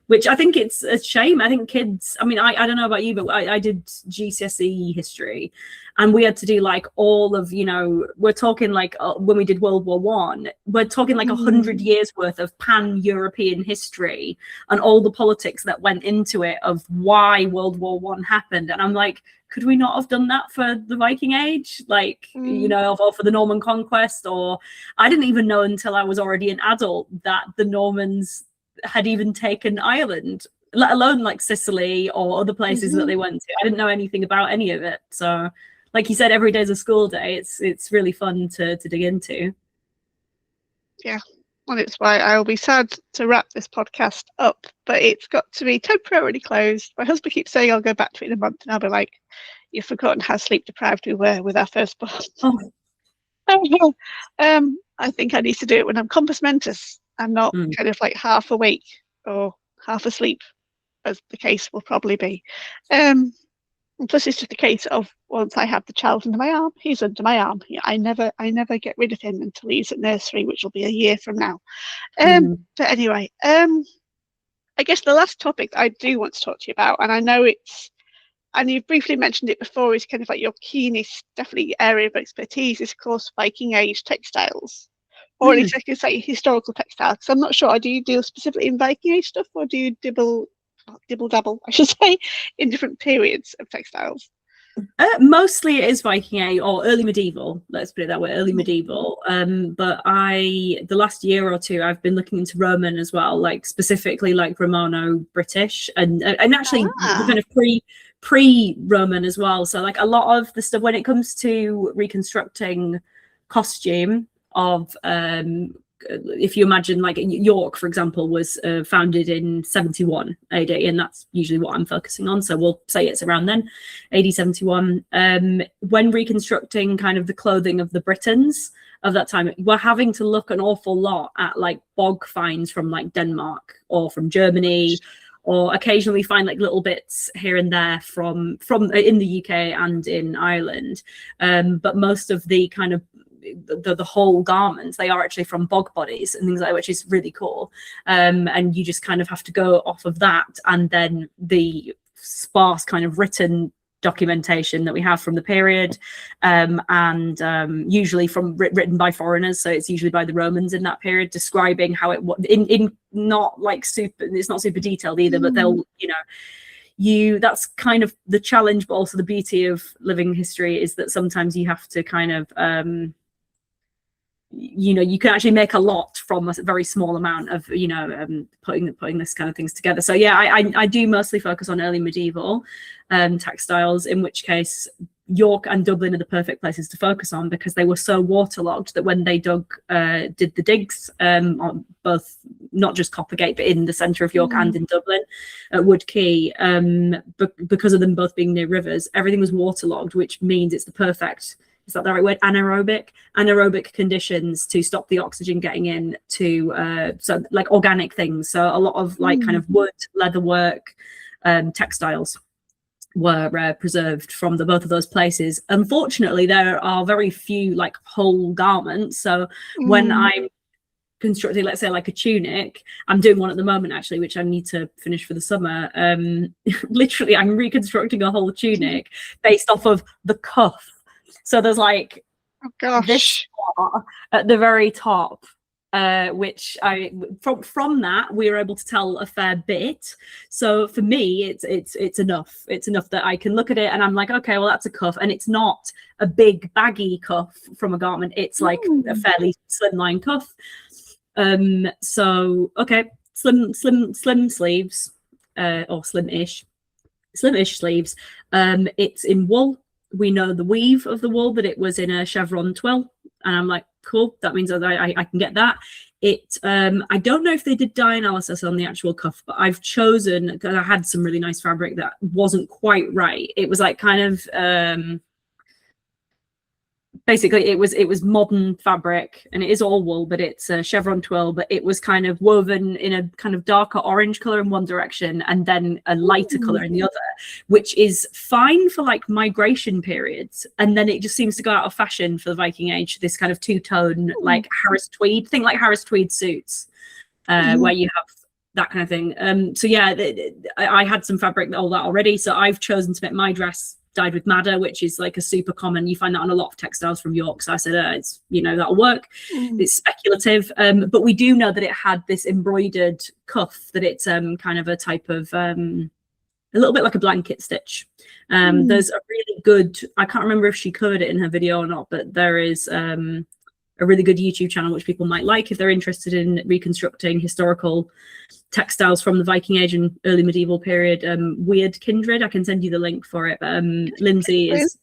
Which I think it's a shame. I think kids, I mean, I don't know about you, but I did GCSE history, and we had to do like all of, we're talking like when we did World War One, we're talking like 100 years worth of pan-European history and all the politics that went into it of why World War One happened. And I'm like, could we not have done that for the Viking Age? Like, or for the Norman Conquest? Or I didn't even know until I was already an adult that the Normans had even taken Ireland, let alone like Sicily or other places that they went to. I didn't know anything about any of it. So like you said, every day's a school day. It's really fun to dig into. Yeah, and it's why I'll be sad to wrap this podcast up, but it's got to be temporarily closed. My husband keeps saying I'll go back to it in a month, and I'll be like, you've forgotten how sleep deprived we were with our firstborn. I think I need to do it when I'm compos mentis. I'm not kind of like half awake or half asleep, as the case will probably be. And plus, it's just a case of once I have the child under my arm, he's under my arm. I never get rid of him until he's at nursery, which will be a year from now. But anyway, I guess the last topic I do want to talk to you about, and I know and you've briefly mentioned it before, is kind of like your keenest, definitely area of expertise is, of course, Viking Age textiles, or at least I could say historical textiles. Because I'm not sure, do you deal specifically in Viking Age stuff, or do you dibble dabble, I should say, in different periods of textiles? Mostly it is Viking Age or early medieval, let's put it that way, early medieval. But the last year or two I've been looking into Roman as well, like specifically like Romano-British and actually the kind of pre-Roman as well. So like a lot of the stuff when it comes to reconstructing costume of if you imagine like York, for example, was founded in 71 AD, and that's usually what I'm focusing on. So we'll say it's around then, AD 71. When reconstructing kind of the clothing of the Britons of that time, we're having to look an awful lot at like bog finds from like Denmark or from Germany, or occasionally find like little bits here and there from in the UK and in Ireland. But most of the kind of the whole garments, they are actually from bog bodies and things like that, which is really cool. And you just kind of have to go off of that, and then the sparse kind of written documentation that we have from the period, and usually from written by foreigners, so it's usually by the Romans in that period, describing how it was in not like it's not super detailed either, but they'll, that's kind of the challenge, but also the beauty of living history is that sometimes you have to kind of you can actually make a lot from a very small amount of putting this kind of things together. So yeah, I do mostly focus on early medieval textiles, in which case York and Dublin are the perfect places to focus on, because they were so waterlogged that when they did the digs on both, not just Coppergate, but in the centre of York and in Dublin at Wood Quay, because of them both being near rivers, everything was waterlogged, which means it's the perfect, is that the right word, anaerobic conditions to stop the oxygen getting in to so like organic things. So a lot of like kind of wood, leatherwork, textiles were preserved from both of those places. Unfortunately, there are very few like whole garments. So when I'm constructing, let's say like a tunic, I'm doing one at the moment actually, which I need to finish for the summer. Literally, I'm reconstructing a whole tunic based off of the cuff. So there's like this part at the very top, which from that we were able to tell a fair bit. So for me, it's enough. It's enough that I can look at it and I'm like, okay, well that's a cuff, and it's not a big baggy cuff from a garment. It's like a fairly slimline cuff. So okay, slim sleeves, or slim-ish sleeves. It's in wool. We know the weave of the wool, that it was in a chevron twill, and I'm like, cool, that means that I can get that. I don't know if they did dye analysis on the actual cuff, but I've chosen, because I had some really nice fabric that wasn't quite right. It was like kind of basically it was modern fabric, and it is all wool, but it's a chevron twill, but it was kind of woven in a kind of darker orange color in one direction and then a lighter color in the other, which is fine for like migration periods, and then it just seems to go out of fashion for the Viking Age, this kind of two-tone like Harris tweed thing, like Harris tweed suits, where you have that kind of thing. So yeah, I had some fabric all that already, so I've chosen to make my dress dyed with madder, which is like a super common, you find that on a lot of textiles from York. So I said, it's, that'll work. It's speculative, but we do know that it had this embroidered cuff, that it's kind of a type of a little bit like a blanket stitch. There's a really good, I can't remember if she covered it in her video or not, but there is a really good YouTube channel which people might like if they're interested in reconstructing historical textiles from the Viking Age and early medieval period. Weird Kindred, I can send you the link for it. But Lindsay is,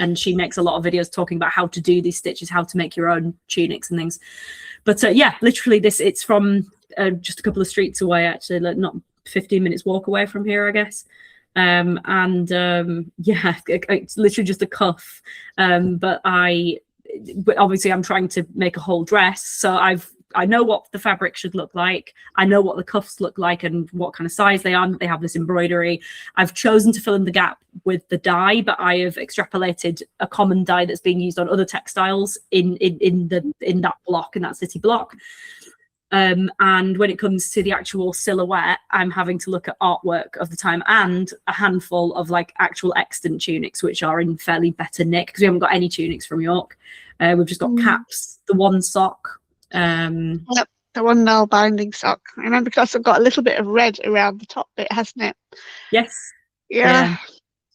and she makes a lot of videos talking about how to do these stitches, how to make your own tunics and things. But yeah, literally it's from just a couple of streets away, actually, like not 15 minutes walk away from here, I guess. Yeah, it's literally just a cuff. But obviously I'm trying to make a whole dress, so I know what the fabric should look like, I know what the cuffs look like and what kind of size they are. They have this embroidery. I've chosen to fill in the gap with the dye, but I have extrapolated a common dye that's being used on other textiles in that block, in that city block. And when it comes to the actual silhouette, I'm having to look at artwork of the time and a handful of like actual extant tunics, which are in fairly better nick because we haven't got any tunics from York. We've just got caps, the one sock. Yep, the one nail binding sock. I remember because I've got a little bit of red around the top bit, hasn't it? Yes. Yeah.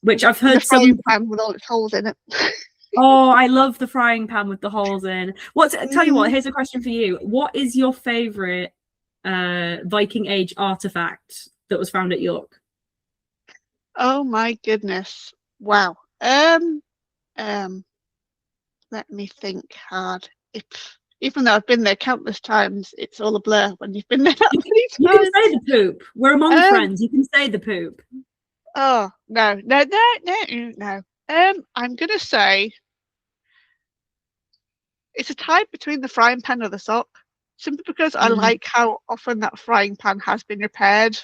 Which I've And heard the frying pan with all its holes in it. Oh, I love the frying pan with the holes in. Tell you what, here's a question for you. What is your favorite Viking Age artifact that was found at York? Oh my goodness. Wow. Let me think hard. Even though I've been there countless times, it's all a blur when you've been there that many times. You can say the poop. We're among friends. You can say the poop. Oh, no. I'm going to say it's a tie between the frying pan and the sock, simply because I like how often that frying pan has been repaired.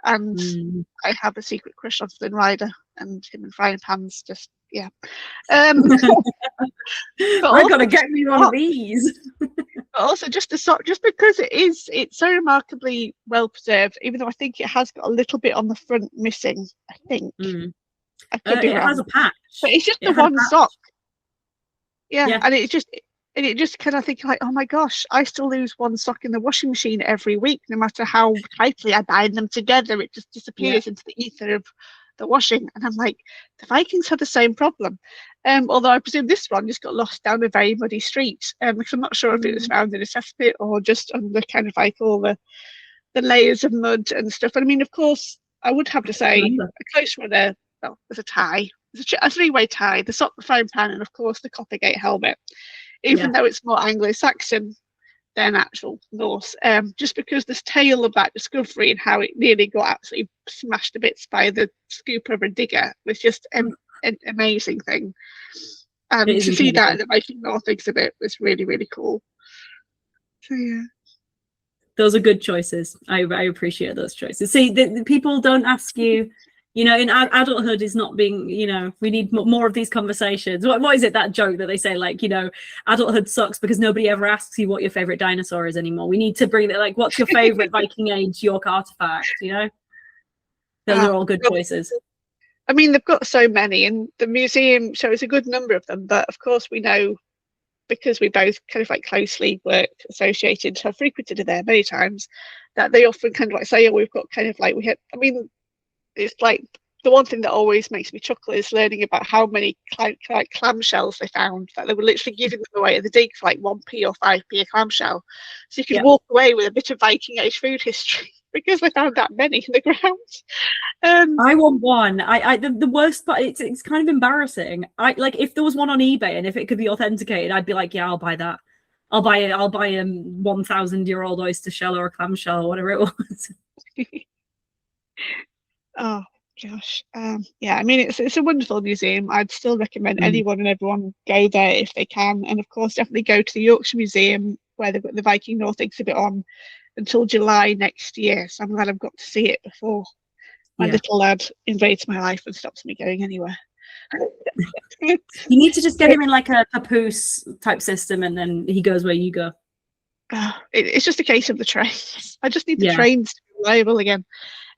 And I have a secret crush on Flynn Rider, and him and frying pans just, yeah. I've got to get me one of these. But also just the sock, just because it's so remarkably well preserved, even though I think it has got a little bit on the front missing, I think. I could be wrong. It has a patch. But it's just the one sock. Yeah, and it just kind of think like, oh my gosh, I still lose one sock in the washing machine every week, no matter how tightly I bind them together. It just disappears into the ether of the washing. And I'm like, the Vikings had the same problem. Although I presume this one just got lost down a very muddy street. Because I'm not sure if it was found in a cesspit or just under kind of like all the layers of mud and stuff. And I mean, of course, I would have to say a close runner. Well, there's a tie. There's a three-way tie, the sock, the frying pan, and of course the Coppergate helmet. Even though it's more Anglo-Saxon than actual Norse, just because this tale of that discovery and how it nearly got absolutely smashed to bits by the scooper of a digger was just an amazing thing. And to see that at the Viking North exhibit was really, really cool. So yeah. Those are good choices. I appreciate those choices. See, the people don't ask you, in adulthood is not being, we need more of these conversations. What is it, that joke that they say, like, adulthood sucks because nobody ever asks you what your favorite dinosaur is anymore. We need to bring it, like, what's your favorite Viking Age York artifact, Those are all good choices. I mean, they've got so many, and the museum shows a good number of them, but of course we know, because we both kind of like closely worked, associated, have frequented it there many times, that they often kind of like say, oh, we've got kind of like, it's like the one thing that always makes me chuckle is learning about how many clamshells they found, that they were literally giving them away at the dig for like 1p or 5p a clamshell. So you could walk away with a bit of Viking Age food history because they found that many in the ground. I want one. The worst part, it's kind of embarrassing. Like, if there was one on eBay and if it could be authenticated, I'd be like, yeah, I'll buy that. I'll buy a 1,000-year-old oyster shell or a clamshell or whatever it was. Oh gosh, yeah. I mean, it's a wonderful museum. I'd still recommend anyone and everyone go there if they can, and of course, definitely go to the Yorkshire Museum where they've got the Viking North exhibit on until July next year. So I'm glad I've got to see it before my little lad invades my life and stops me going anywhere. You need to just get him in like a papoose type system, and then he goes where you go. It's just a case of the trains. I just need the trains to be reliable again.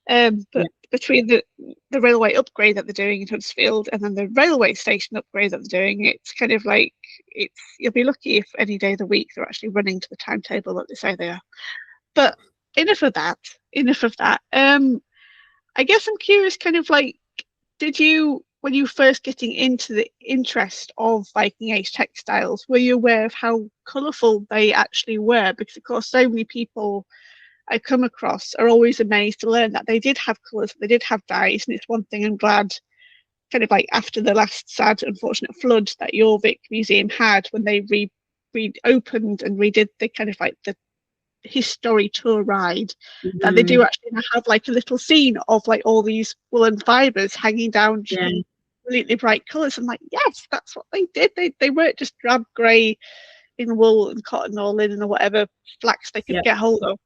But between the railway upgrade that they're doing in Huddersfield and then the railway station upgrade that they're doing, it's kind of like you'll be lucky if any day of the week they're actually running to the timetable that they say they are. But enough of that. I guess I'm curious, kind of like, did you, when you were first getting into the interest of Viking Age textiles, were you aware of how colourful they actually were? Because of course so many people I come across are always amazed to learn that they did have colours, they did have dyes, and it's one thing I'm glad, kind of like after the last sad, unfortunate flood that Jorvik Museum had, when they reopened and redid the kind of like the history tour ride, that they do actually have like a little scene of like all these woolen fibres hanging down in completely bright colours. I'm like, yes, that's what they did. They weren't just drab grey in wool and cotton or linen or whatever flax they could get hold of.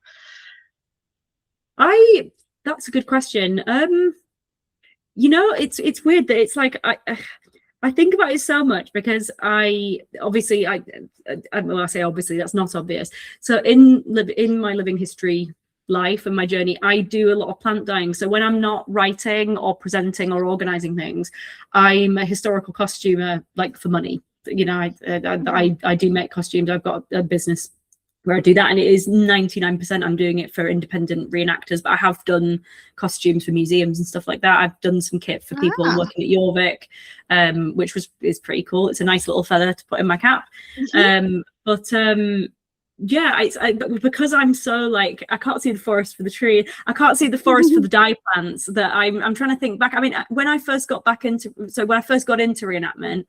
That's a good question. It's weird that it's like I think about it so much because I say obviously, that's not obvious. So in my living history life and my journey, I do a lot of plant dyeing. So when I'm not writing or presenting or organizing things, I'm a historical costumer, like for money. You know, I do make costumes. I've got a business where I do that, and it is 99% I'm doing it for independent reenactors, but I have done costumes for museums and stuff like that. I've done some kit for people working at Jorvik, which is pretty cool. It's a nice little feather to put in my cap. Yeah, because I'm so like, I can't see the forest for the tree, I can't see the forest for the dye plants, that I'm trying to think back. I mean, when I first got into reenactment,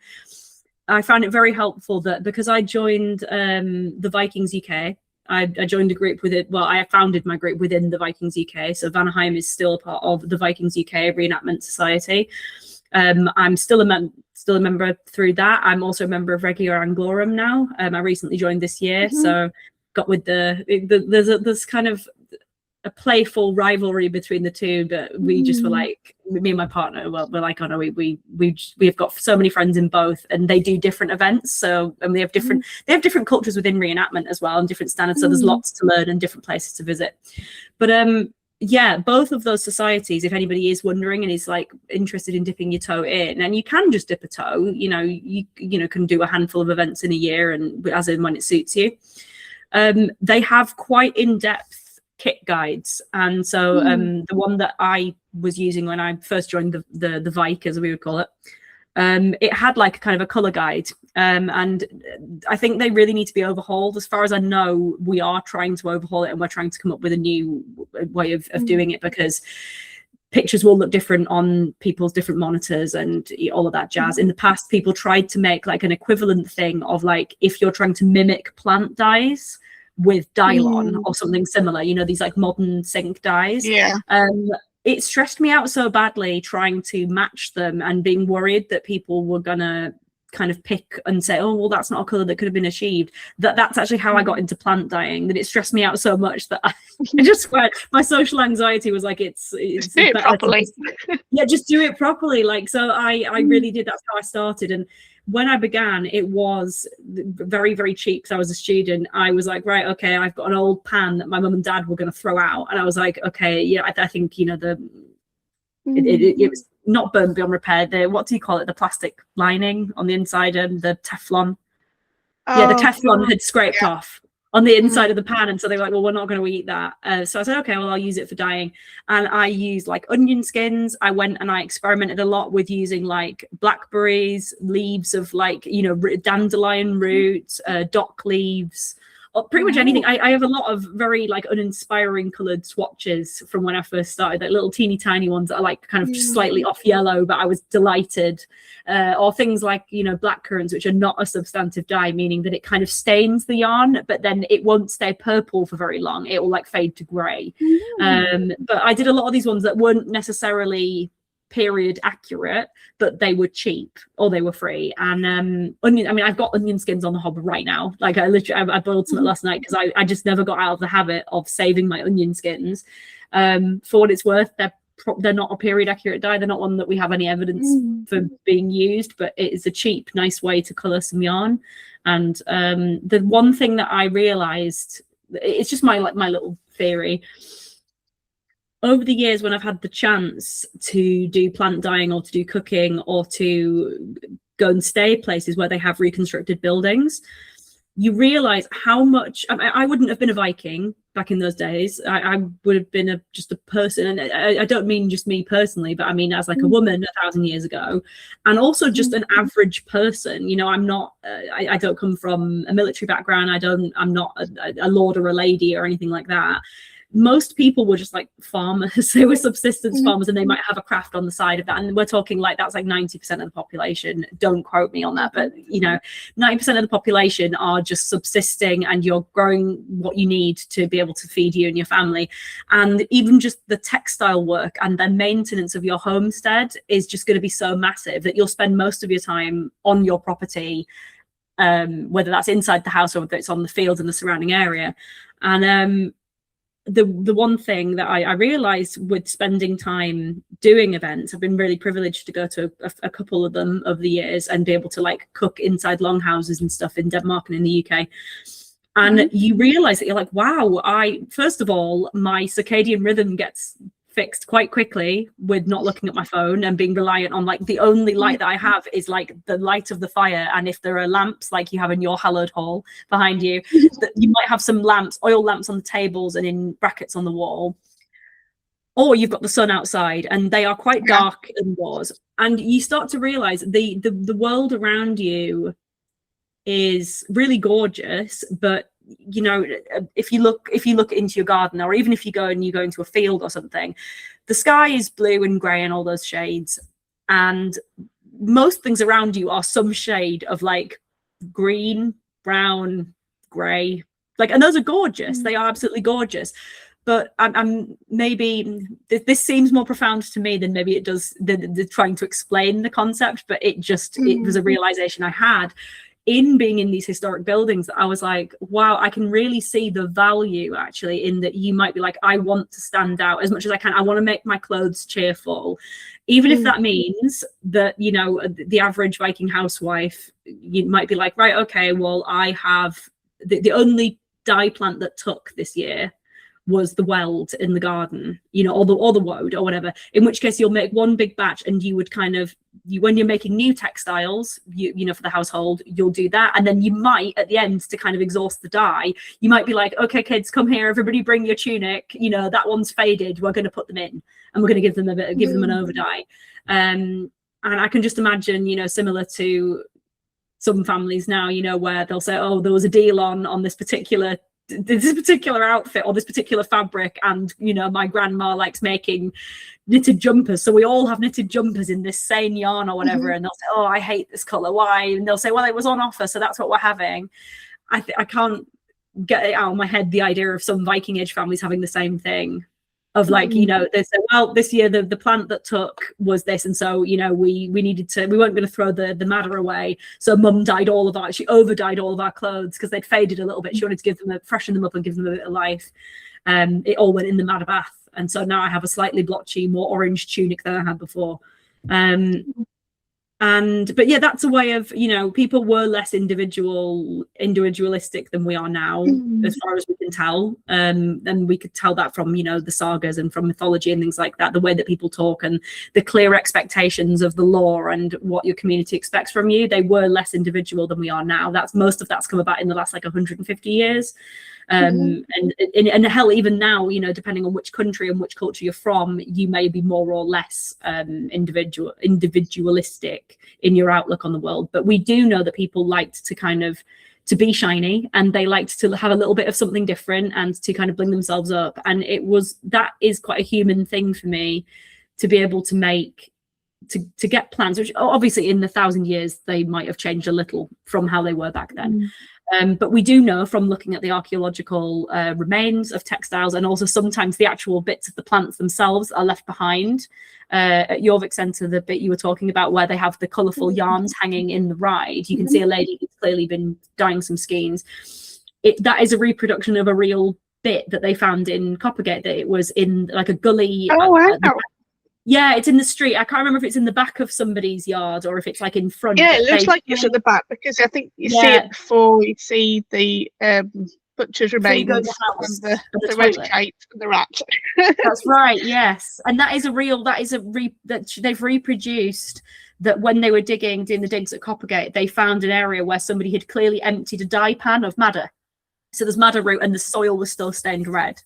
I found it very helpful that because I joined the Vikings UK, I joined a group with it. Well, I founded my group within the Vikings UK. So Valhall is still a part of the Vikings UK Reenactment Society. I'm still a member through that. I'm also a member of Regia Anglorum now. I recently joined this year, so got with there's kind of a playful rivalry between the two, but we just were like, me and my partner, well, we're like, oh no, we've got so many friends in both, and they do different events. So, and they have different cultures within reenactment as well, and different standards. So there's lots to learn and different places to visit. But yeah, both of those societies, if anybody is wondering and is like interested in dipping your toe in, and you can just dip a toe, you can do a handful of events in a year, and as and when it suits you. They have quite in-depth kit guides, and so the one that I was using when I first joined the Vike, as we would call it, it had like kind of a color guide, and I think they really need to be overhauled. As far as I know, we are trying to overhaul it, and we're trying to come up with a new way of doing it, because pictures will look different on people's different monitors and all of that jazz. In the past, people tried to make like an equivalent thing of like, if you're trying to mimic plant dyes with Dylon or something similar, these like modern sync dyes. It stressed me out so badly trying to match them and being worried that people were gonna kind of pick and say, oh well, that's not a color that could have been achieved. That's actually how I got into plant dyeing, that it stressed me out so much that I just swear my social anxiety was like, it's do it properly. Just do it properly. Like, so I really did. That's how I started. And when I began, it was very, very cheap because I was a student. I was like, right, okay, I've got an old pan that my mum and dad were going to throw out. And I was like, okay, yeah, I think, it was not burned beyond repair. What do you call it? The plastic lining on the inside and the Teflon. The Teflon had scraped off on the inside of the pan, and so they were like, well, we're not going to eat that. So I said, okay, well, I'll use it for dyeing. And I used like onion skins. I went and I experimented a lot with using like blackberries, leaves of like, dandelion roots, dock leaves, or pretty much anything. I have a lot of very like uninspiring coloured swatches from when I first started, like little teeny tiny ones that are like kind of just slightly off yellow, but I was delighted. Or things like, black currants, which are not a substantive dye, meaning that it kind of stains the yarn, but then it won't stay purple for very long. It will like fade to grey. But I did a lot of these ones that weren't necessarily period accurate, but they were cheap or they were free. And I've got onion skins on the hob right now. Like I boiled some last night because I just never got out of the habit of saving my onion skins. For what it's worth, they're not a period accurate dye. They're not one that we have any evidence for being used, but it is a cheap, nice way to colour some yarn. And the one thing that I realised, it's just my little theory. Over the years, when I've had the chance to do plant dyeing or to do cooking or to go and stay places where they have reconstructed buildings, you realise how much. I wouldn't have been a Viking back in those days. I would have been just a person, and I don't mean just me personally, but I mean as like a woman 1,000 years ago, and also just an average person. I'm not. I don't come from a military background. I'm not a lord or a lady or anything like that. Most people were just like farmers. They were subsistence farmers, and they might have a craft on the side of that. And we're talking like that's like 90% of the population. Don't quote me on that, but 90% of the population are just subsisting, and you're growing what you need to be able to feed you and your family. And even just the textile work and the maintenance of your homestead is just going to be so massive that you'll spend most of your time on your property, whether that's inside the house or whether it's on the fields in the surrounding area. And the one thing that I realized with spending time doing events, I've been really privileged to go to a couple of them over the years and be able to like cook inside longhouses and stuff in Denmark and in the UK. And you realize that you're like, wow, first of all, my circadian rhythm gets fixed quite quickly with not looking at my phone and being reliant on like the only light that I have is like the light of the fire. And if there are lamps like you have in your hallowed hall behind you, that you might have some lamps, oil lamps on the tables and in brackets on the wall, or you've got the sun outside and they are quite dark indoors. And you start to realize the world around you is really gorgeous, but you know, if you look into your garden, or even if you go into a field or something, the sky is blue and grey and all those shades, and most things around you are some shade of like green, brown, grey, like, and those are gorgeous. They are absolutely gorgeous. But I'm maybe this seems more profound to me than maybe it does the trying to explain the concept, but it was a realization I had in being in these historic buildings. I was like, wow, I can really see the value actually in that. You might be like, I want to stand out as much as I can. I want to make my clothes cheerful, even if that means that, you know, the average Viking housewife, you might be like, right, okay, well, I have the only dye plant that took this year was the weld in the garden, you know, or the woad or whatever, in which case you'll make one big batch, and you would kind of, when you're making new textiles, you know, for the household, you'll do that. And then you might, at the end, to kind of exhaust the dye, you might be like, okay, kids, come here, everybody bring your tunic, you know, that one's faded, we're going to put them in and we're going to give them an over dye. And I can just imagine, you know, similar to some families now, you know, where they'll say, oh, there was a deal on this particular outfit or this particular fabric, and you know, my grandma likes making knitted jumpers, so we all have knitted jumpers in this same yarn or whatever. And they'll say, oh, I hate this color, why? And they'll say, well, it was on offer, so that's what we're having. I can't get it out of my head, the idea of some Viking Age families having the same thing of like, you know, they say, well, this year the plant that took was this, and so, you know, we weren't going to throw the madder away, so mum she over dyed all of our clothes because they'd faded a little bit. She wanted to freshen them up and give them a bit of life. It all went in the madder bath, and so now I have a slightly blotchy, more orange tunic than I had before. But yeah, that's a way of, you know, people were less individualistic than we are now, as far as we can tell. And we could tell that from, you know, the sagas and from mythology and things like that, the way that people talk and the clear expectations of the law and what your community expects from you. They were less individual than we are now. Most of that's come about in the last like 150 years. And hell, even now, you know, depending on which country and which culture you're from, you may be more or less individualistic in your outlook on the world. But we do know that people liked to be shiny, and they liked to have a little bit of something different and to kind of bring themselves up. And that is quite a human thing for me, to be able to make, to get plans, which obviously in the 1,000 years they might have changed a little from how they were back then. But we do know from looking at the archaeological remains of textiles, and also sometimes the actual bits of the plants themselves are left behind. At Jorvik Centre, the bit you were talking about where they have the colourful yarns hanging in the ride, you can see a lady who's clearly been dyeing some skeins. That is a reproduction of a real bit that they found in Coppergate, that it was in like a gully. Oh, wow. Yeah, it's in the street. I can't remember if it's in the back of somebody's yard or if it's like in front. Yeah, it looks like it's at the back, because I think you see it before you see the butcher's remains and the red kite and the rat. That's right, yes. And they've reproduced that when they were doing the digs at Coppergate, they found an area where somebody had clearly emptied a dye pan of madder. So there's madder root and the soil was still stained red.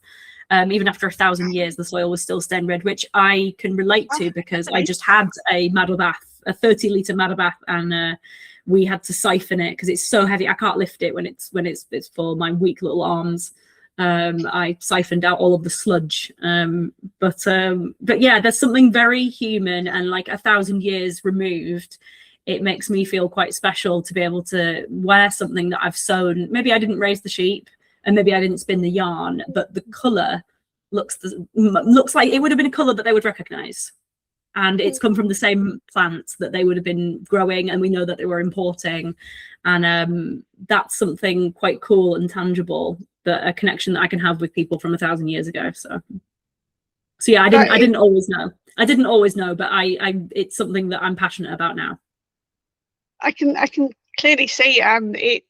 Even after 1,000 years, the soil was still stained red, which I can relate to because I just had a madder bath, a 30-litre madder bath, and we had to siphon it because it's so heavy. I can't lift it when it's for my weak little arms. I siphoned out all of the sludge. But yeah, there's something very human, and like 1,000 years removed, it makes me feel quite special to be able to wear something that I've sewn. Maybe I didn't raise the sheep, and maybe I didn't spin the yarn, but the colour looks like it would have been a colour that they would recognise. And it's come from the same plants that they would have been growing, and we know that they were importing. And that's something quite cool and tangible a connection that I can have with people from 1,000 years ago. So yeah, I didn't always know. I didn't always know, but it's something that I'm passionate about now. I can clearly see, and it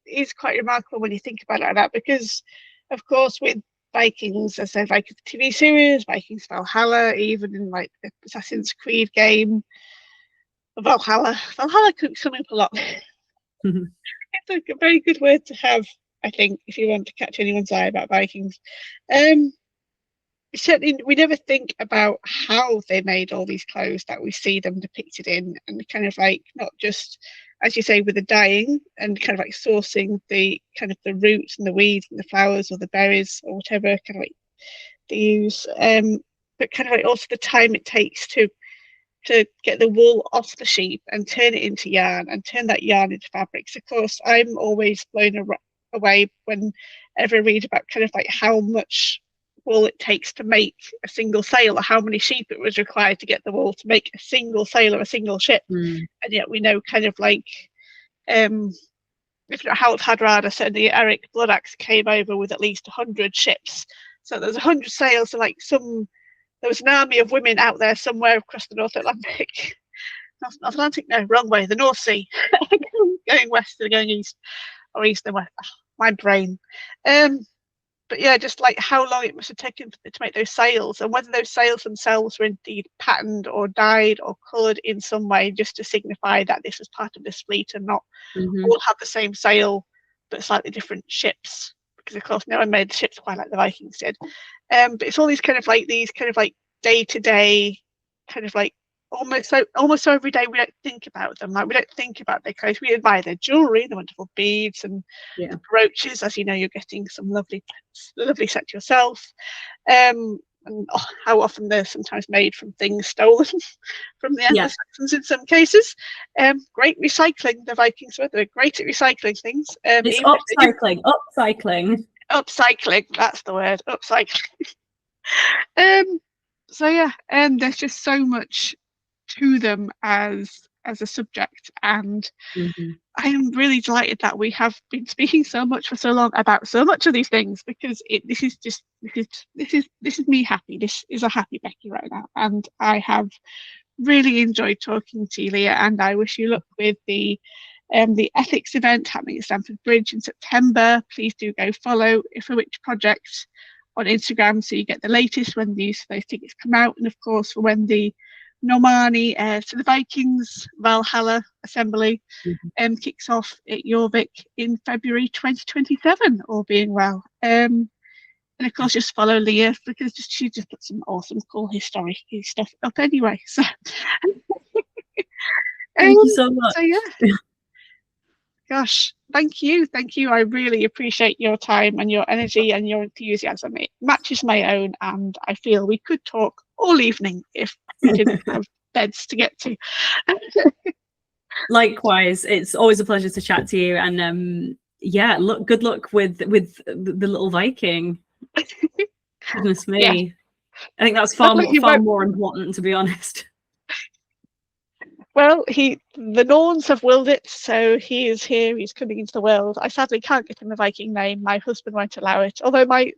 is quite remarkable when you think about it like that, because of course with Vikings, as I said, Vikings TV series, Vikings Valhalla, even in like the Assassin's Creed game, Valhalla could come up a lot. It's like a very good word to have, I think, if you want to catch anyone's eye about Vikings. Certainly we never think about how they made all these clothes that we see them depicted in, and kind of like not just, as you say, with the dyeing and kind of like sourcing the kind of the roots and the weeds and the flowers or the berries or whatever kind of like they use, but kind of like also the time it takes to get the wool off the sheep and turn it into yarn and turn that yarn into fabrics. Of course, I'm always blown away whenever I read about kind of like how much wool it takes to make a single sail, or how many sheep it was required to get the wool to make a single sail or a single ship. And yet we know kind of like if not Harold Hardrada said, the Eric Bloodaxe came over with at least 100 ships, so there's 100 sails. So like there was an army of women out there somewhere across the North Atlantic. North Atlantic, no, wrong way, the North Sea, going west and going east, or east and west. Oh, my brain. But yeah, just like how long it must have taken to make those sails, and whether those sails themselves were indeed patterned or dyed or coloured in some way, just to signify that this was part of this fleet and not all have the same sail but slightly different ships. Because of course, no one made the ships quite like the Vikings did. But it's all these kind of like day-to-day kind of like almost so every day we don't think about them. Like we don't think about their clothes. We admire their jewelry, the wonderful beads and the brooches. As you know, you're getting some lovely set yourself. And how often they're sometimes made from things stolen from the Anglo-Saxons in some cases. Great recycling. The Vikings were great at recycling things. It's upcycling. Upcycling. That's the word. Upcycling. So yeah, there's just so much to them as a subject, and I am really delighted that we have been speaking so much for so long about so much of these things, because this is me happy. This is a happy Becky right now, and I have really enjoyed talking to you, Leah, and I wish you luck with the ethics event happening at Stamford Bridge in September. Please do go follow For Which Project on Instagram so you get the latest when those tickets come out, and of course for when the Normani to the Vikings Valhalla assembly kicks off at Jorvik in February 2027, all being well. And of course just follow Leah, because she just put some awesome cool historic stuff up anyway. So thank you so much. So yeah. Gosh, thank you. I really appreciate your time and your energy and your enthusiasm. It matches my own, and I feel we could talk all evening if we didn't have beds to get to. Likewise, it's always a pleasure to chat to you, and good luck with the little Viking. Goodness me. Yeah. I think that's far more important, to be honest. Well, the Norns have willed it, so he is here, he's coming into the world. I sadly can't get him a Viking name. My husband won't allow it. Although my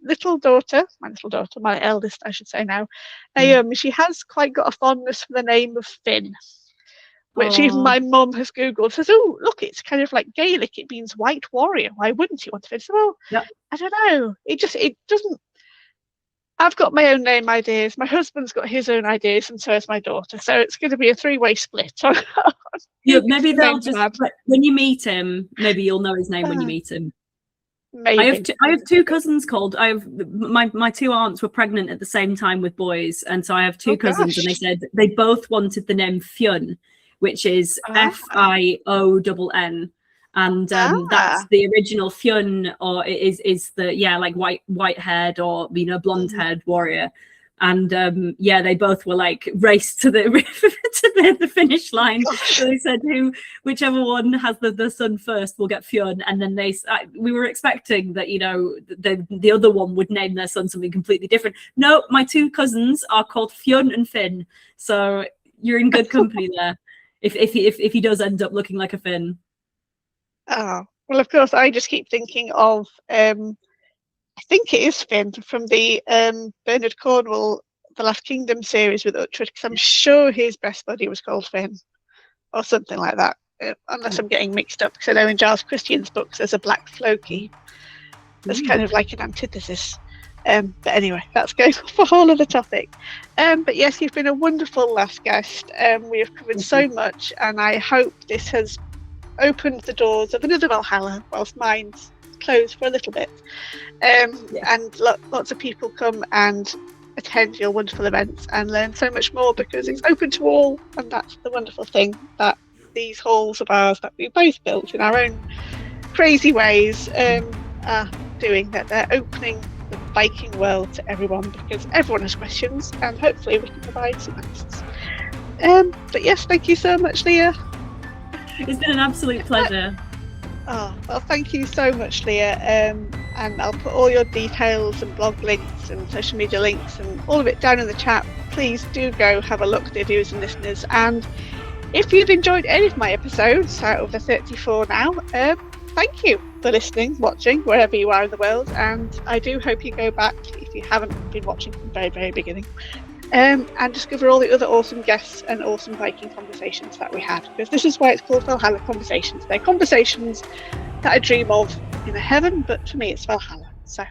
eldest, I should say now, she has quite got a fondness for the name of Finn, which even my mum has Googled. Says, oh, look, it's kind of like Gaelic. It means white warrior. Why wouldn't you want Finn? So, well, I don't know. It doesn't. I've got my own name ideas. My husband's got his own ideas, and so has my daughter. So it's going to be a three-way split. Maybe they'll just when you meet him. Maybe you'll know his name when you meet him. Maybe. I have two cousins called. My two aunts were pregnant at the same time with boys, and so I have two cousins, and they said they both wanted the name Fionn, which is Fionn. And that's the original Fionn, or is the like white haired or blonde haired warrior, and they both were like raced to the finish line. So they said whichever one has the son first will get Fionn, and then we were expecting that the other one would name their son something completely different. No, my two cousins are called Fionn and Finn, so you're in good company there. If he does end up looking like a Finn. Oh, well, of course, I just keep thinking of I think it is Finn from the Bernard Cornwell The Last Kingdom series with Uhtred, because I'm sure his best buddy was called Finn or something like that, unless I'm getting mixed up, because I know in Giles Christian's books there's a black Floki that's kind of like an antithesis. But anyway, that's going for a whole other topic. But yes, you've been a wonderful last guest. We have covered so much, and I hope this has opened the doors of another Valhalla, whilst mine's closed for a little bit. And lots of people come and attend your wonderful events and learn so much more, because it's open to all, and that's the wonderful thing that these halls of ours that we both built in our own crazy ways are doing, that they're opening the Viking world to everyone, because everyone has questions, and hopefully we can provide some answers. But yes, thank you so much, Leah. It's been an absolute pleasure. Oh, well, thank you so much, Leah. And I'll put all your details and blog links and social media links and all of it down in the chat. Please do go have a look, dear viewers and listeners. And if you've enjoyed any of my episodes out of the 34 now, thank you for listening, watching, wherever you are in the world. And I do hope you go back, if you haven't been watching from the very, very beginning, and discover all the other awesome guests and awesome Viking conversations that we had, because this is why it's called Valhalla Conversations. They're conversations that I dream of in a heaven, but for me it's Valhalla. So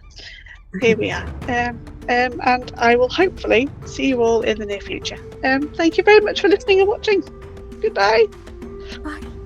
here we are. And I will hopefully see you all in the near future. Thank you very much for listening and watching. Goodbye. Bye.